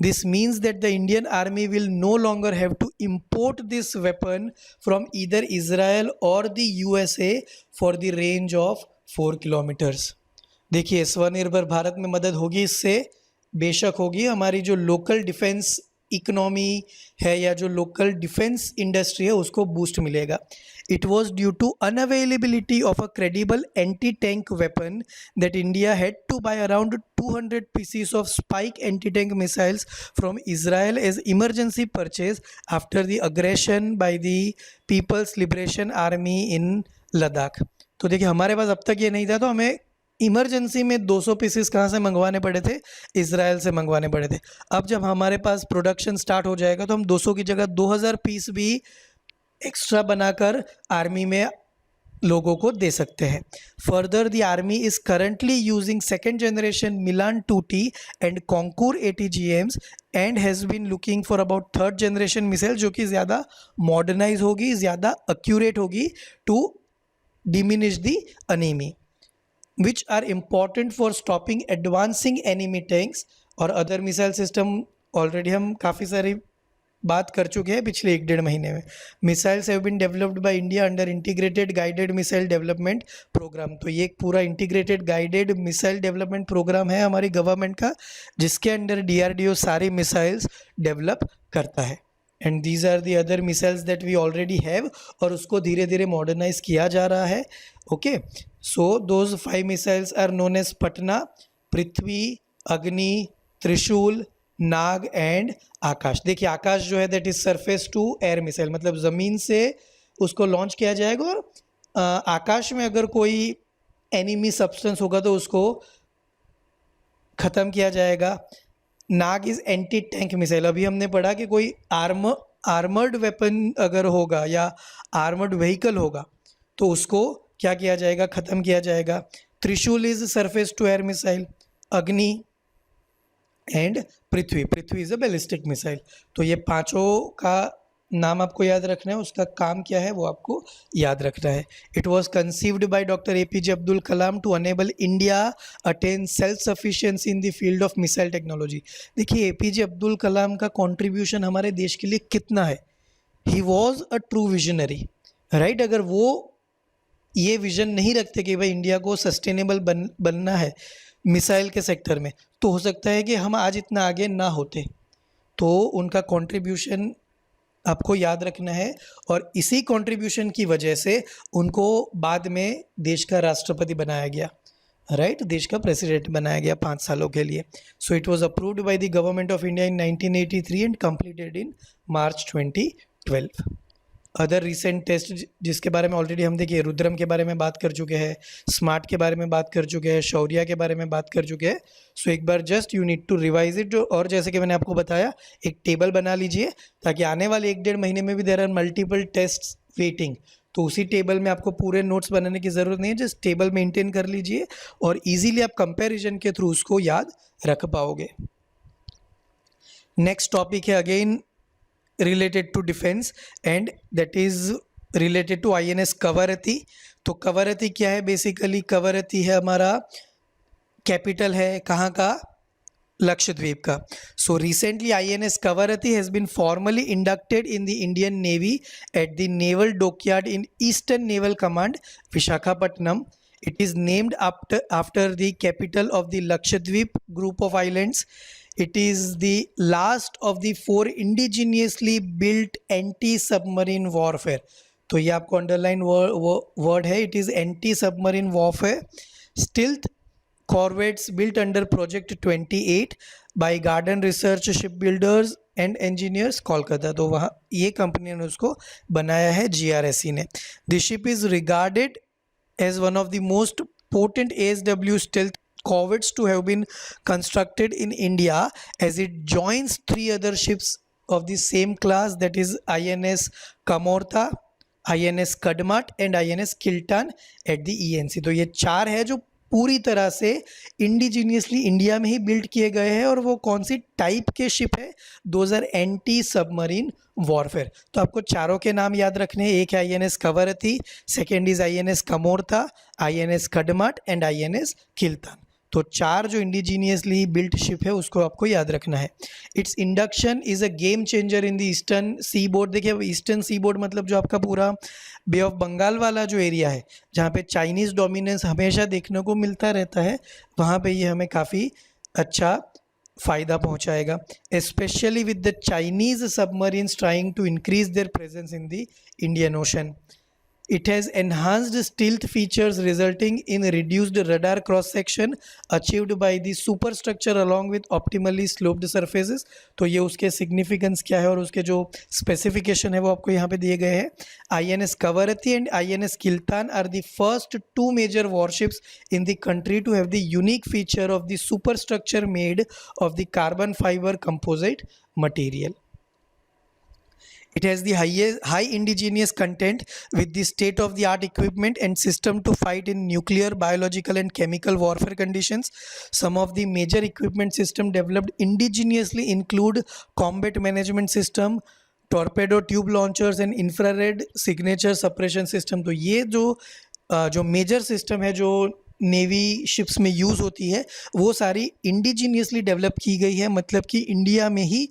S1: This means that the Indian army will no longer have to import this weapon from either Israel और the USA for the range of 4 kilometres. देखिए स्वनिर्भर भारत में मदद होगी इससे, बेशक होगी। हमारी जो लोकल डिफेंस इकोनॉमी है या जो लोकल डिफेंस इंडस्ट्री है उसको बूस्ट मिलेगा। It was due to unavailability of a credible anti tank weapon that India had to buy around 200 pieces of spike anti tank missiles from Israel as emergency purchase after the aggression by the people's liberation army in Ladakh. तो देखिए हमारे पास अब तक ये नहीं था, तो हमें इमरजेंसी में 200 पीसेस कहाँ से मंगवाने पड़े थे, इजराइल से मंगवाने पड़े थे। अब जब हमारे पास प्रोडक्शन स्टार्ट हो जाएगा तो हम 200 की जगह 2000 पीस भी एक्स्ट्रा बनाकर आर्मी में लोगों को दे सकते हैं। Further the army is currently using second generation Milan 2T and Konkurs ATGMs and has been looking for about third generation missile, जो कि ज़्यादा मॉडर्नाइज होगी, ज़्यादा एक्यूरेट होगी, to diminish the enemy, which are important for stopping advancing enemy tanks और other missile system. Already हम काफ़ी सारी बात कर चुके हैं पिछले 1-1.5 महीने में। Missiles have been developed by India under integrated guided missile development programme. तो ये एक पूरा integrated guided missile development programme है हमारी गवर्नमेंट का, जिसके अंडर DRDO सारी मिसाइल्स डेवलप करता है। And these are the other missiles that we already have, और उसको धीरे धीरे मॉडर्नाइज किया जा रहा है। Okay, so those 5 missiles are known as Patna, Prithvi, Agni, Trishul, Nag and आकाश। देखिए आकाश जो है that is surface to air missile, मतलब ज़मीन से उसको लॉन्च किया जाएगा और आकाश में अगर कोई एनिमी सब्सटेंस होगा तो उसको ख़त्म किया जाएगा। नाग इज एंटी टैंक मिसाइल। अभी हमने पढ़ा कि कोई आर्मर्ड वेपन अगर होगा या आर्मर्ड व्हीकल होगा तो उसको क्या किया जाएगा, ख़त्म किया जाएगा। Trishul is surface to air missile, Agni and Prithvi is a ballistic missile. तो ये पांचों का नाम आपको याद रखना है, उसका काम क्या है वो आपको याद रखना है। It was conceived by doctor APJ Abdul Kalam to enable India attain self sufficiency in the field of missile technology. देखिए APJ अब्दुल कलाम का कंट्रीब्यूशन हमारे देश के लिए कितना है। He was a true visionary, right. अगर वो ये विजन नहीं रखते कि भाई इंडिया को सस्टेनेबल बनना है मिसाइल के सेक्टर में, तो हो सकता है कि हम आज इतना आगे ना होते। तो उनका कंट्रीब्यूशन आपको याद रखना है, और इसी कंट्रीब्यूशन की वजह से उनको बाद में देश का राष्ट्रपति बनाया गया, राइट, देश का प्रेसिडेंट बनाया गया 5 सालों के लिए। So it was approved by the government of India in 1983 and completed in March 2012। Other recent test जिसके बारे में ऑलरेडी हम देखिए रुद्रम के बारे में बात कर चुके हैं, स्मार्ट के बारे में बात कर चुके हैं, शौर्या के बारे में बात कर चुके हैं। सो एक बार just you need to revise it. और जैसे कि मैंने आपको बताया एक टेबल बना लीजिए ताकि आने वाले 1-1.5 महीने में भी there are multiple test waiting, तो उसी टेबल में आपको पूरे नोट्स बनाने की ज़रूरत नहीं है, जस्ट टेबल मेंटेन कर लीजिए और ईजिली आप कंपेरिजन के थ्रू उसको याद रख पाओगे। नेक्स्ट टॉपिक है again related to defense and that is related to INS Kavaratti. तो कवरत्ती क्या है, बेसिकली कवरत्ती है हमारा कैपिटल है कहाँ का, लक्षद्वीप का। So recently INS Kavarati has been formally inducted in the Indian Navy at the Naval Dockyard in Eastern Naval Command, Visakhapatnam. It is named after the capital of the Lakshadweep group of islands. It is the last of the 4 indigenously built anti-submarine warfare. तो ये आपको underline word है, it is anti submarine warfare stealth corvettes built under Project 28 by Garden Research Shipbuilders and Engineers, Kolkata. तो वहाँ ये company ने उसको बनाया है, GRSE ने। The ship is regarded as one of the most potent ASW stealth corvettes to have been constructed in India, as it joins 3 other ships of the same class, that is INS Kamorta, INS Kadmat and INS Kiltan at the ENC। तो ये 4 है जो पूरी तरह से indigenously India में ही build किए गए हैं। और वो कौन सी टाइप के शिप है? 2000 एंटी सबमरीन वॉरफेयर। तो आपको चारों के नाम याद रखने हैं। एक है INS Kavaratti, second is INS Kamorta, INS Kadmatt and INS Kiltan. तो 4 जो इंडिजीनियसली बिल्ट शिप है उसको आपको याद रखना है। Its induction is a game changer in the eastern seaboard eastern seaboard जो आपका पूरा बे ऑफ बंगाल वाला जो एरिया है, जहाँ पे चाइनीज़ डोमिनेंस हमेशा देखने को मिलता रहता है, वहाँ पे ये हमें काफ़ी अच्छा फ़ायदा पहुँचाएगा, specially with the Chinese submarines trying to increase their presence in the Indian ocean. It has enhanced stealth features resulting in reduced radar cross section achieved by the superstructure along with optimally sloped surfaces। तो ये उसके significance क्या है और उसके जो specification है वो आपको यहाँ पे दिए गए हैं। INS Kavarati and INS Kiltan are the first 2 major warships in the country to have the unique feature of the superstructure made of the carbon fiber composite material। It has the high indigenous content with the state-of-the-art equipment and system to fight in nuclear, biological and chemical warfare conditions. Some of the major equipment system developed indigenously include combat management system, torpedo tube launchers and infrared signature suppression system। तो ये जो major system है जो navy ships में use होती है वो सारी इंडिजीनियसली डेवलप की गई है, मतलब कि इंडिया में ही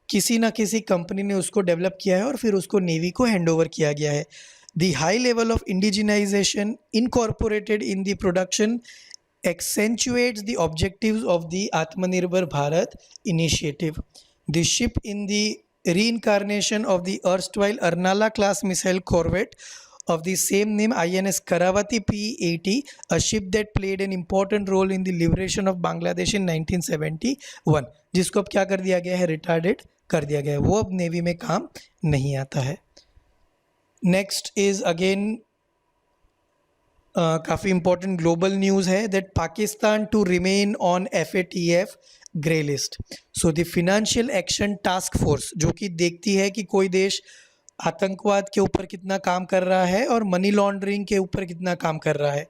S1: किसी ना किसी कंपनी ने उसको डेवलप किया है और फिर उसको नेवी को हैंडओवर किया गया है। The high level of indigenisation incorporated in the production accentuates the objectives of the Atmanirbhar Bharat initiative. The ship in the reincarnation of the erstwhile Arnala class missile corvette of the same name, INS Karavati P-80, a ship that played an important role in the liberation of Bangladesh in 1971, जिसको अब क्या कर दिया गया है, retarded कर दिया गया है, वो अब नेवी में काम नहीं आता है। नेक्स्ट इज अगेन काफ़ी इंपॉर्टेंट ग्लोबल न्यूज़ है that Pakistan to remain on FATF grey list. So the financial action task force जो कि देखती है कि कोई देश आतंकवाद के ऊपर कितना काम कर रहा है और मनी लॉन्ड्रिंग के ऊपर कितना काम कर रहा है,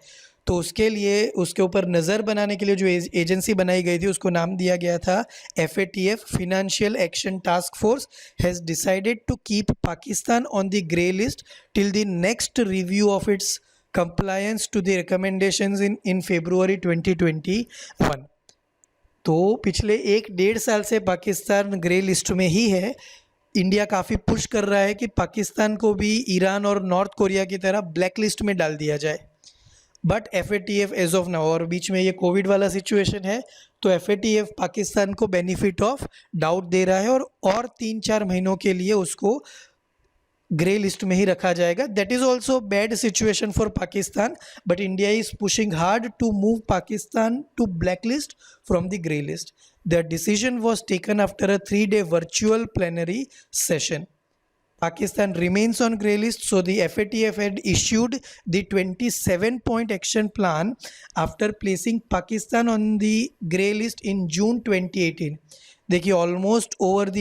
S1: तो उसके लिए उसके ऊपर नज़र बनाने के लिए जो एजेंसी बनाई गई थी उसको नाम दिया गया था FATF financial action task force has decided to keep Pakistan on the grey list till the next review of its compliance to the recommendations in February 2021। तो पिछले 1-1.5 साल से पाकिस्तान ग्रे लिस्ट में ही है। इंडिया काफ़ी पुश कर रहा है कि पाकिस्तान को भी ईरान और नॉर्थ कोरिया की तरह ब्लैक लिस्ट में डाल दिया जाए, but FATF as of now, और बीच में ये कोविड वाला सिचुएशन है तो FATF पाकिस्तान को बेनिफिट ऑफ डाउट दे रहा है और 3-4 महीनों के लिए उसको ग्रे लिस्ट में ही रखा जाएगा। That is also bad situation for Pakistan, but India is pushing hard to move Pakistan to black list from the grey list. The decision was taken after a 3-day virtual plenary session. Pakistan remains on grey list, so the FATF had issued the 27-point action plan after placing Pakistan on the grey list in June 2018। देखिए almost over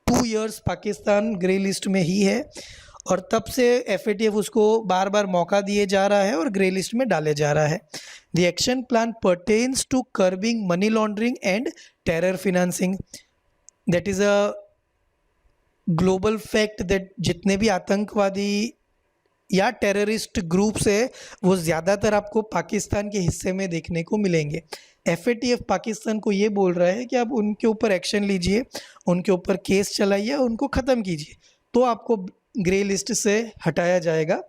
S1: 2 years Pakistan grey list में ही है और तब से FATF उसको बार बार मौका दिए जा रहा है और ग्रे लिस्ट में डाले जा रहा है। The action plan pertains to curbing money laundering and terror financing. That is a global fact that जितने भी आतंकवादी या टेररिस्ट ग्रुप्स है वो ज़्यादातर आपको पाकिस्तान के हिस्से में देखने को मिलेंगे। FATF पाकिस्तान को ये बोल रहा है कि आप उनके ऊपर एक्शन लीजिए, उनके ऊपर केस चलाइए, उनको ख़त्म कीजिए, तो आपको ग्रे लिस्ट से हटाया जाएगा।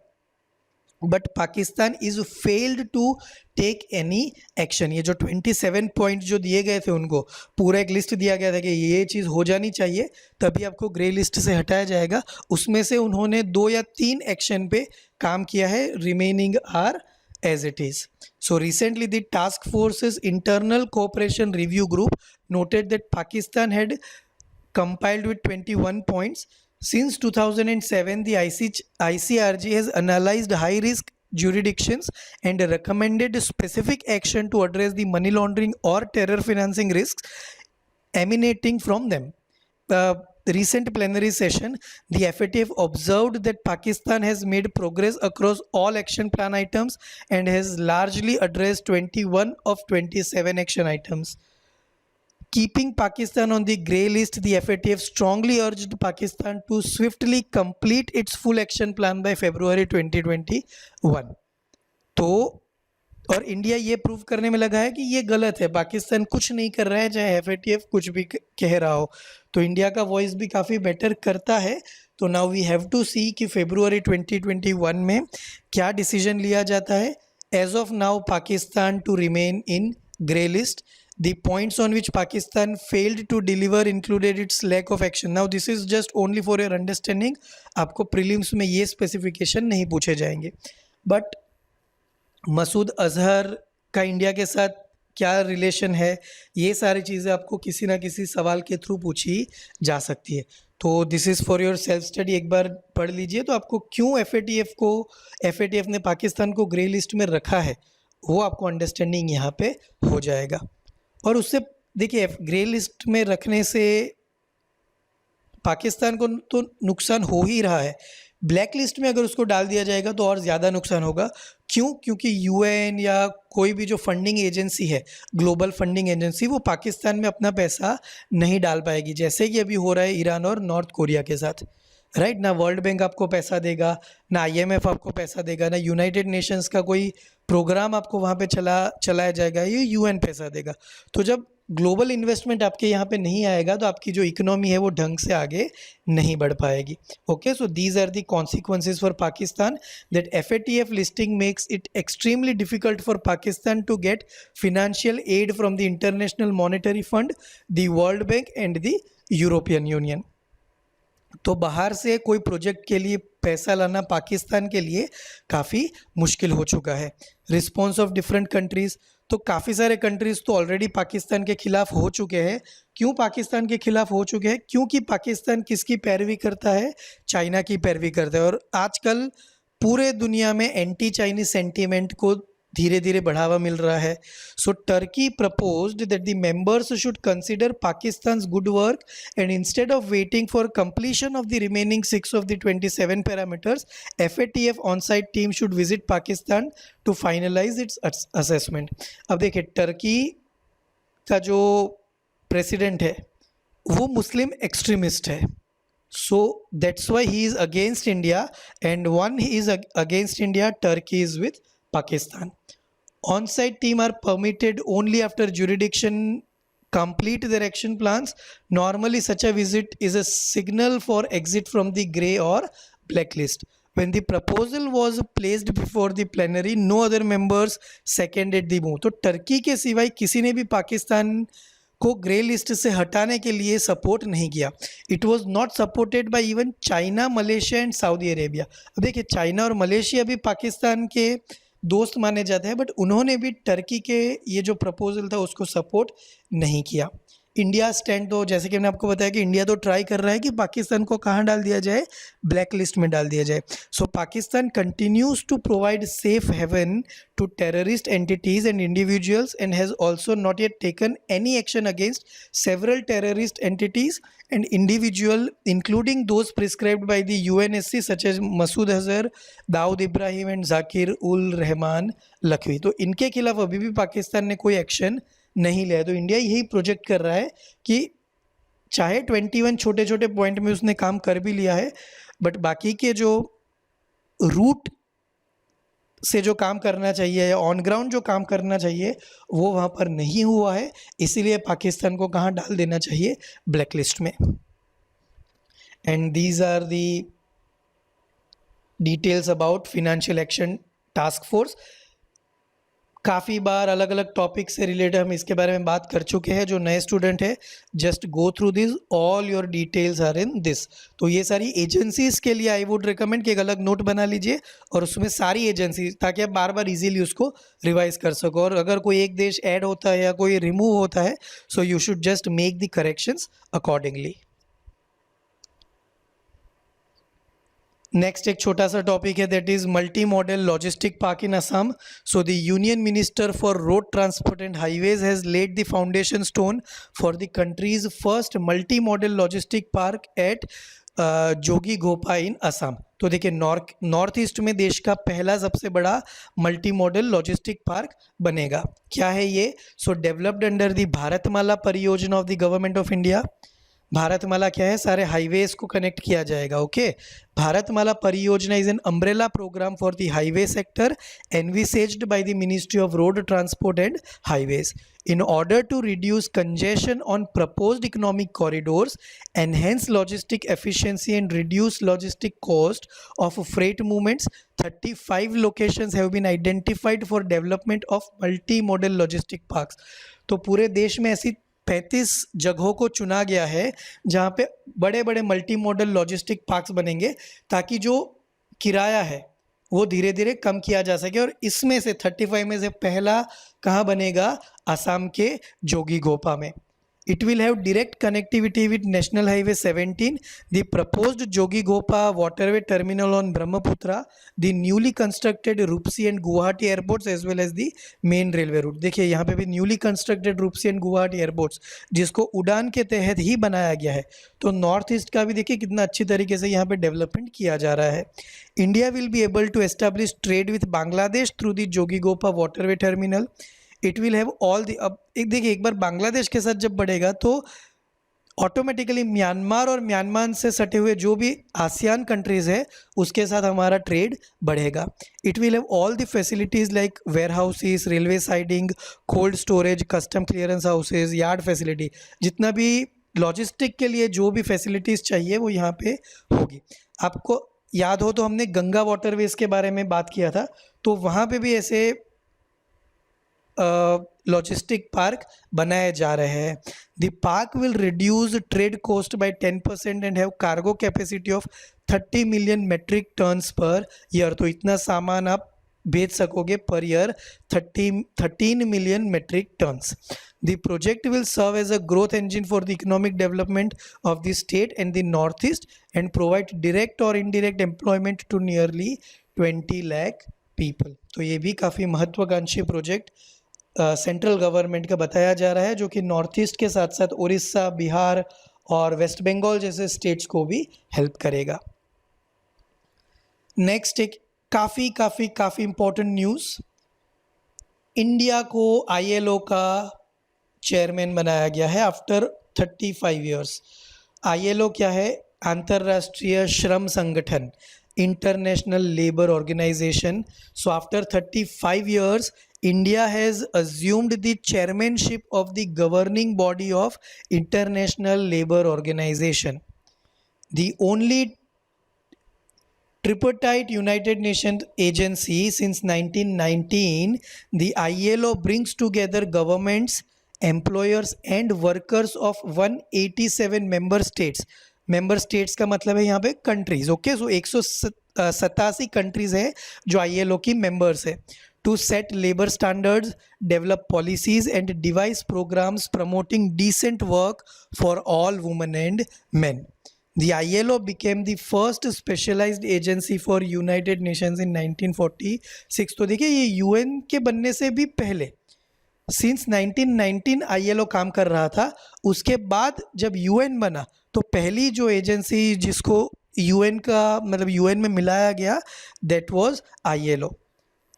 S1: But Pakistan is failed to take any action. ये जो 27 पॉइंट जो दिए गए थे, उनको पूरा एक लिस्ट दिया गया था कि ये चीज़ हो जानी चाहिए तभी आपको ग्रे लिस्ट से हटाया जाएगा, उसमें से उन्होंने 2 या 3 एक्शन पे काम किया है, remaining are as it is. So recently the task force's internal cooperation review group noted that Pakistan had compiled with 21 points. Since 2007, the ICRG has analyzed high-risk jurisdictions and recommended specific action to address the money laundering or terror financing risks emanating from them. The recent plenary session, the FATF observed that Pakistan has made progress across all action plan items and has largely addressed 21 of 27 action items. Keeping Pakistan on the grey list, the FATF strongly urged Pakistan to swiftly complete its full action plan by February 2021. तो और India ये prove करने में लगा है कि ये गलत है, पाकिस्तान कुछ नहीं कर रहा है, चाहे FATF कुछ भी कह रहा हो। तो इंडिया का वॉइस भी काफ़ी बेटर करता है। तो now we have to see कि February 2021 में क्या डिसीजन लिया जाता है। As of now Pakistan to remain in grey list. The points on which Pakistan failed to deliver included its lack of action. Now this is just only for your understanding. आपको prelims में ये specification नहीं पूछे जाएंगे। But Masood Azhar का India के साथ क्या रिलेशन है, ये सारी चीज़ें आपको किसी ना किसी सवाल के थ्रू पूछी जा सकती है। तो this is for your self study, एक बार पढ़ लीजिए तो आपको क्यों FATF ने पाकिस्तान को ग्रे लिस्ट में रखा है वो आपको अंडरस्टैंडिंग यहाँ पे हो जाएगा। और उससे देखिए, ग्रे लिस्ट में रखने से पाकिस्तान को तो नुकसान हो ही रहा है, ब्लैक लिस्ट में अगर उसको डाल दिया जाएगा तो और ज़्यादा नुकसान होगा। क्यों? क्योंकि UN या कोई भी जो फंडिंग एजेंसी है, ग्लोबल फंडिंग एजेंसी, वो पाकिस्तान में अपना पैसा नहीं डाल पाएगी, जैसे कि अभी हो रहा है ईरान और नॉर्थ कोरिया के साथ, राइट। ना वर्ल्ड बैंक आपको पैसा देगा, ना IMF आपको पैसा देगा, ना यूनाइटेड नेशंस का कोई प्रोग्राम आपको वहाँ पे चलाया जाएगा, ये UN पैसा देगा। तो जब ग्लोबल इन्वेस्टमेंट आपके यहाँ पे नहीं आएगा तो आपकी जो इकोनॉमी है वो ढंग से आगे नहीं बढ़ पाएगी। Okay, so these are the consequences for Pakistan that FATF listing makes it extremely difficult for Pakistan to get financial aid from the International Monetary Fund, the World Bank and the European Union. तो बाहर से कोई project के लिए पैसा लाना पाकिस्तान के लिए काफ़ी मुश्किल हो चुका है। रिस्पॉन्स ऑफ डिफरेंट कंट्रीज़, तो काफ़ी सारे कंट्रीज़ तो ऑलरेडी पाकिस्तान के खिलाफ हो चुके हैं। क्यों पाकिस्तान के खिलाफ हो चुके हैं? क्योंकि पाकिस्तान किसकी पैरवी करता है? चाइना की पैरवी करता है। और आजकल पूरे दुनिया में एंटी चाइनीज सेंटीमेंट को धीरे धीरे बढ़ावा मिल रहा है। So Turkey proposed that the members should consider Pakistan's good work and instead of waiting for completion of the remaining 6 of the 27 parameters, FATF on site team should visit Pakistan to finalise its assessment. अब देखिए, Turkey का जो president है वो Muslim extremist है, so that's why he is against India, and one he is against India, Turkey is with Pakistan. On-site team are permitted only after jurisdiction complete their action plans. Normally such a visit is a signal for exit from the grey or blacklist. When the proposal was placed before the plenary, no other members seconded the move. तो Turkey के सिवाय किसी ने भी पाकिस्तान को grey list से हटाने के लिए सपोर्ट नहीं किया। It was not supported by even China, Malaysia and Saudi Arabia. अब देखिए, चाइना और मलेशिया भी पाकिस्तान के दोस्त माने जाते हैं, बट उन्होंने भी टर्की के ये जो प्रपोजल था उसको सपोर्ट नहीं किया। इंडिया स्टैंड, तो जैसे कि मैंने आपको बताया कि इंडिया तो ट्राई कर रहा है कि पाकिस्तान को कहाँ डाल दिया जाए, ब्लैक लिस्ट में डाल दिया जाए। So Pakistan continues to provide safe haven to terrorist entities and individuals and has also not yet taken any action against several terrorist entities and individual including those prescribed by the UNSC such as Masood Azhar, Dawood Ibrahim and Zaki ur Rehman Lakhvi. तो इनके खिलाफ अभी भी पाकिस्तान ने कोई action नहीं लिया। तो इंडिया यही प्रोजेक्ट कर रहा है कि चाहे 21 छोटे छोटे पॉइंट में उसने काम कर भी लिया है, बट बाकी के जो रूट से जो काम करना चाहिए या ऑन ग्राउंड जो काम करना चाहिए वो वहाँ पर नहीं हुआ है, इसीलिए पाकिस्तान को कहाँ डाल देना चाहिए, ब्लैक लिस्ट में। And these are the details about Financial action task Force. काफ़ी बार अलग अलग टॉपिक से रिलेटेड हम इसके बारे में बात कर चुके हैं। जो नए स्टूडेंट है, just go through this, all your details are in this. तो ये सारी एजेंसीज के लिए आई वुड रिकमेंड कि एक अलग नोट बना लीजिए और उसमें सारी एजेंसी, ताकि आप बार बार इजीली उसको रिवाइज कर सको। और अगर कोई एक देश ऐड होता है या कोई रिमूव होता है, so you should just make the corrections accordingly. Next एक छोटा सा टॉपिक है, that is multi modal logistic park in Assam. So the union minister for road transport and highways has laid the foundation stone for the country's first multi modal logistic park at Jogighopa in Assam. तो देखिए, north east में देश का पहला सबसे बड़ा multi modal logistic park बनेगा। क्या है ये? सो डेवलप्ड अंडर द भारतमाला परियोजना of the government of India. Bharatmala क्या है? सारे हाईवेज को कनेक्ट किया जाएगा। Okay, Bharatmala Pariyojana is an umbrella programme for the highway sector envisaged by the ministry of road transport and highways in order to reduce congestion on proposed economic corridors, enhance logistic efficiency and reduce logistic cost of freight movements. 35 locations have been identified for development of multi-modal logistic parks. तो पूरे देश में ऐसी 35 जगहों को चुना गया है जहाँ पे बड़े बड़े मल्टी मॉडल लॉजिस्टिक पार्क्स बनेंगे, ताकि जो किराया है वो धीरे धीरे कम किया जा सके। और इसमें से 35 में से पहला कहाँ बनेगा? असम के जोगीघोपा में। It will have direct connectivity with National Highway 17, the proposed Jogighopa waterway terminal on Brahmaputra, the newly constructed Rupsi and Guwahati airports as well as the main railway route। देखिए, यहाँ पे भी newly constructed Rupsi and Guwahati airports, जिसको उड़ान के तहत ही बनाया गया है। तो नॉर्थ ईस्ट का भी देखिए कितना अच्छी तरीके से यहाँ पे डेवलपमेंट किया जा रहा है। India will be able to establish trade with Bangladesh through the Jogighopa waterway terminal. It will have all the, अब देखिए, एक बार बांग्लादेश के साथ जब बढ़ेगा तो ऑटोमेटिकली म्यांमार और म्यांमार से सटे हुए जो भी आसियान कंट्रीज़ है उसके साथ हमारा ट्रेड बढ़ेगा। It will have all the facilities like warehouses, railway siding, cold storage, custom clearance houses, yard facility, जितना भी लॉजिस्टिक के लिए जो भी फैसिलिटीज़ चाहिए वो यहाँ पे होगी। आपको याद हो तो हमने गंगा वाटरवेज के बारे में बात किया था, तो वहाँ पे भी ऐसे लॉजिस्टिक पार्क बनाए जा रहे हैं। The park will reduce trade cost by 10% and have cargo capacity of 30 million metric tonnes per year. तो इतना सामान आप बेच सकोगे per year, 13 million metric tonnes. The project will serve as a growth engine for the economic development of the state and the north east and provide direct और indirect employment to nearly 20 lakh people. तो ये भी काफ़ी महत्वाकांक्षी project central government का बताया जा रहा है, जो कि नॉर्थ ईस्ट के साथ साथ उड़ीसा, बिहार और वेस्ट बंगाल जैसे स्टेट्स को भी हेल्प करेगा। नेक्स्ट एक काफ़ी इंपॉर्टेंट न्यूज़, इंडिया को ILO का चेयरमैन बनाया गया है आफ्टर 35 ईयर्स। ILO क्या है? अंतर्राष्ट्रीय श्रम संगठन, International Labour Organization. So after 35 years India has assumed the chairmanship of the governing body of International Labour Organization, the only tripartite United Nations agency since 1919. The ILO brings together governments, employers and workers of 187 member states. Member states का मतलब है यहाँ पे countries. Okay, सो 187 countries है जो ILO की members है। To set labour standards, develop policies and devise programmes promoting decent work for all women and men. The ILO became the first specialized agency for United Nations in 1946। तो देखिए, ये UN के बनने से भी पहले सिंस 1919 ILO काम कर रहा था। उसके बाद जब UN बना तो पहली जो एजेंसी जिसको UN का मतलब UN में मिलाया गया, that was ILO।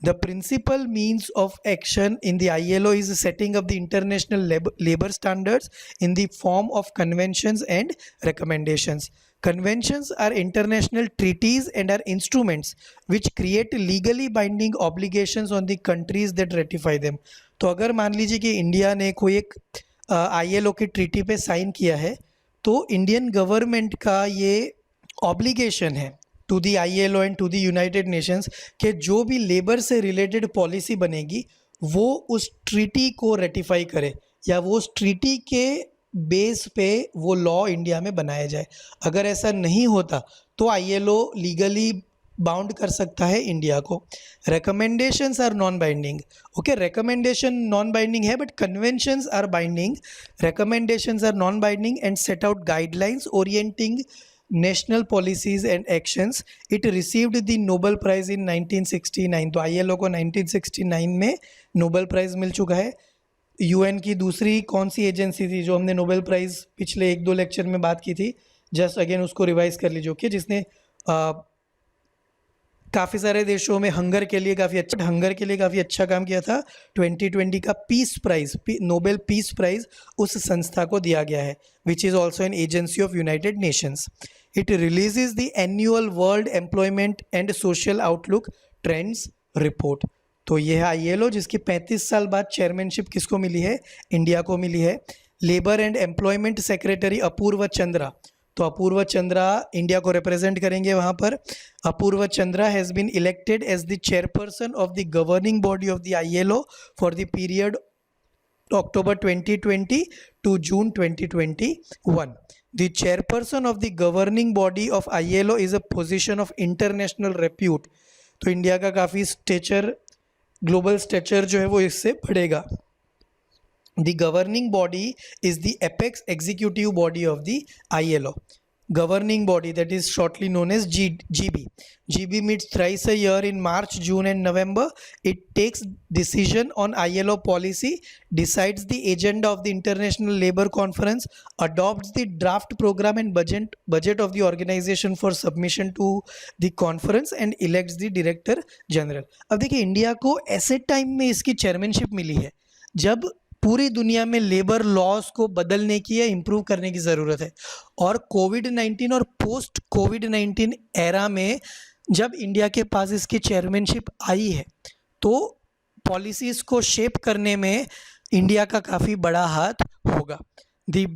S1: The principal means of action in the ILO is setting up the international labor standards in the form of conventions and recommendations। Conventions are international treaties and are instruments which create legally binding obligations on the countries that ratify them. तो अगर मान लीजिए कि India ने कोई एक ILO की treaty पे साइन किया है, तो इंडियन गवर्नमेंट का ये ऑब्लिगेशन है to the ILO and to the United Nations कि जो भी लेबर से रिलेटेड पॉलिसी बनेगी वो उस ट्रीटी को रेटिफाई करे या वो उस ट्रीटी के बेस पे वो लॉ इंडिया में बनाया जाए. अगर ऐसा नहीं होता तो ILO लीगली बाउंड कर सकता है इंडिया को. Recommendations are non binding. Okay, recommendation non binding है but conventions are binding. Recommendations are non binding and set out guidelines orienting national policies and actions. It received the Nobel Prize in 1969. तो ILO को 1969 में Nobel prize मिल चुका है. UN की दूसरी कौन सी agency थी जो हमने नोबेल प्राइज़ पिछले 1-2 लेक्चर में बात की थी, जस्ट अगेन उसको रिवाइज कर लीजिए. ओके, जिसने काफ़ी सारे देशों में हंगर के लिए काफ़ी अच्छा काम किया था. 2020 का peace prize, Nobel peace prize उस संस्था को दिया गया है, which is also an agency of United Nations. It releases the annual world employment and social outlook trends report. तो ये है ILO, जिसकी 35 साल बाद चेयरमैनशिप किसको मिली है? इंडिया को मिली है. Labour and employment secretary Apurva Chandra. तो अपूर्व चंद्रा इंडिया को रिप्रेजेंट करेंगे वहाँ पर. Apurva Chandra has been elected as the chairperson of the governing body of the ILO for the period October 2020 to June 2021. The chairperson of the governing body of ILO is a position of international repute. तो India का काफ़ी stretcher, global stretcher जो है वो इससे बढ़ेगा. The governing body is the apex executive body of the ILO. Governing body, that is shortly known as GB. GB meets thrice a year in March, June and November. It takes decision on ILO policy, decides the agenda of the International Labour Conference, adopts the draft program and budget of the organization for submission to the conference and elects the director general. अब देखिए India को ऐसे time में इसकी chairmanship मिली है जब पूरी दुनिया में लेबर लॉज को बदलने की या इम्प्रूव करने की ज़रूरत है. और कोविड-19 और पोस्ट कोविड-19 एरा में जब इंडिया के पास इसकी चेयरमैनशिप आई है तो पॉलिसीज़ को शेप करने में इंडिया का काफ़ी बड़ा हाथ होगा. The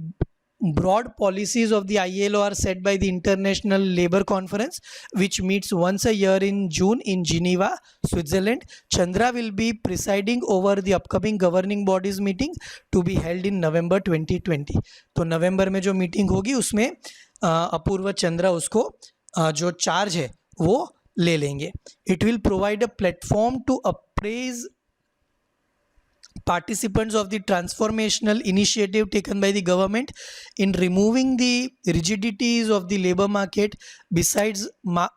S1: broad policies of the ILO are set by the International Labour Conference, which meets once a year in June in Geneva, Switzerland. Chandra will be presiding over the upcoming governing bodies meeting to be held in November 2020. तो नवंबर में जो meeting होगी उसमें अपूर्व चंद्रा उसको जो charge है वो ले लेंगे. It will provide a platform to appraise participants of the transformational initiative taken by the government in removing the rigidities of the labor market, besides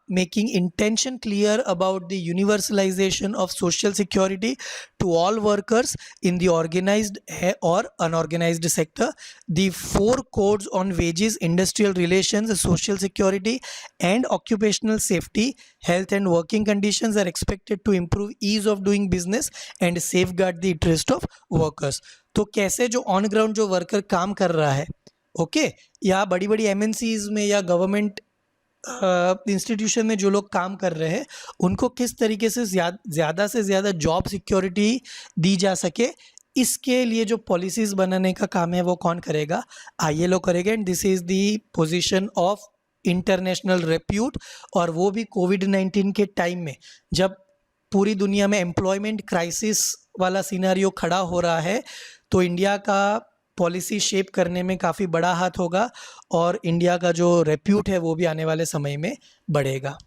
S1: making intention clear about the universalization of social security to all workers in the organized or unorganized sector. The 4 codes on wages, industrial relations, social security and occupational safety, health and working conditions are expected to improve ease of doing business and safeguard the interest of workers. तो कैसे जो on ground जो worker काम कर रहा है, okay, या बड़ी बड़ी MNCs में या गवर्नमेंट इंस्टीट्यूशन में जो लोग काम कर रहे हैं उनको किस तरीके से ज़्यादा से ज़्यादा जॉब सिक्योरिटी दी जा सके, इसके लिए जो पॉलिसीज़ बनाने का काम है वो कौन करेगा? ILO करेगा. And this is the position of international repute. और वो भी कोविड-19 के टाइम में जब पूरी दुनिया में एम्प्लॉयमेंट क्राइसिस वाला सिनेरियो खड़ा हो रहा है तो इंडिया का पॉलिसी शेप करने में काफ़ी बड़ा हाथ होगा और इंडिया का जो रेप्यूट है वो भी आने वाले समय में बढ़ेगा.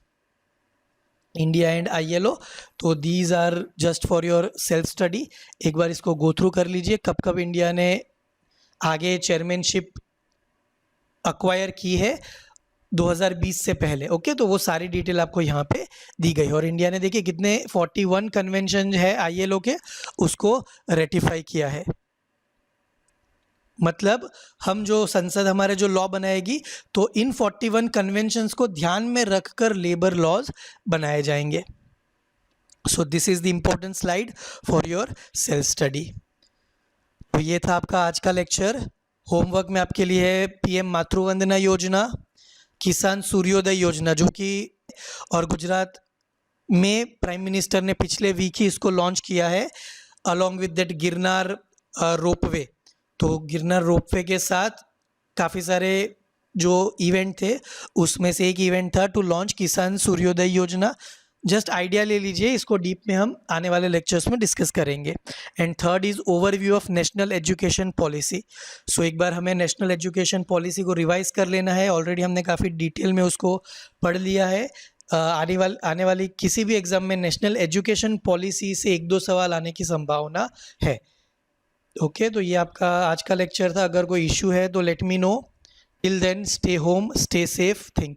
S1: इंडिया एंड ILO, तो these are just for your self study. एक बार इसको गो थ्रू कर लीजिए. कब कब इंडिया ने आगे चेयरमैनशिप अक्वायर की है 2020 से पहले. ओके, तो वो सारी डिटेल आपको यहाँ पे दी गई. और इंडिया ने देखिए कितने 41 कन्वेंशन है ILO के, उसको रेटिफाई किया है. मतलब हम जो संसद हमारे जो लॉ बनाएगी तो इन 41 कन्वेंशंस को ध्यान में रखकर लेबर लॉज बनाए जाएंगे. So this is the important slide for your self study. तो ये था आपका आज का लेक्चर. होमवर्क में आपके लिए है PM मातृवंदना योजना, किसान सूर्योदय योजना जो कि और गुजरात में प्राइम मिनिस्टर ने पिछले वीक ही इसको लॉन्च किया है along with that Girnar ropeway. तो गिरनार रोपवे के साथ काफ़ी सारे जो इवेंट थे उसमें से एक इवेंट था टू लॉन्च किसान सूर्योदय योजना। जस्ट आइडिया ले लीजिए, इसको डीप में हम आने वाले लेक्चर्स में डिस्कस करेंगे। And third is overview of national education policy. So एक बार हमें नेशनल एजुकेशन पॉलिसी को रिवाइज कर लेना है। ऑलरेडी हमने काफ़ी डिटेल में उसको पढ़ लिया है। आने वाली किसी भी एग्ज़ाम में नेशनल एजुकेशन पॉलिसी से 1-2 सवाल आने की संभावना है। ओके, तो ये आपका आज का लेक्चर था। अगर कोई इशू है तो let me know. Till then stay home, stay safe, thank you.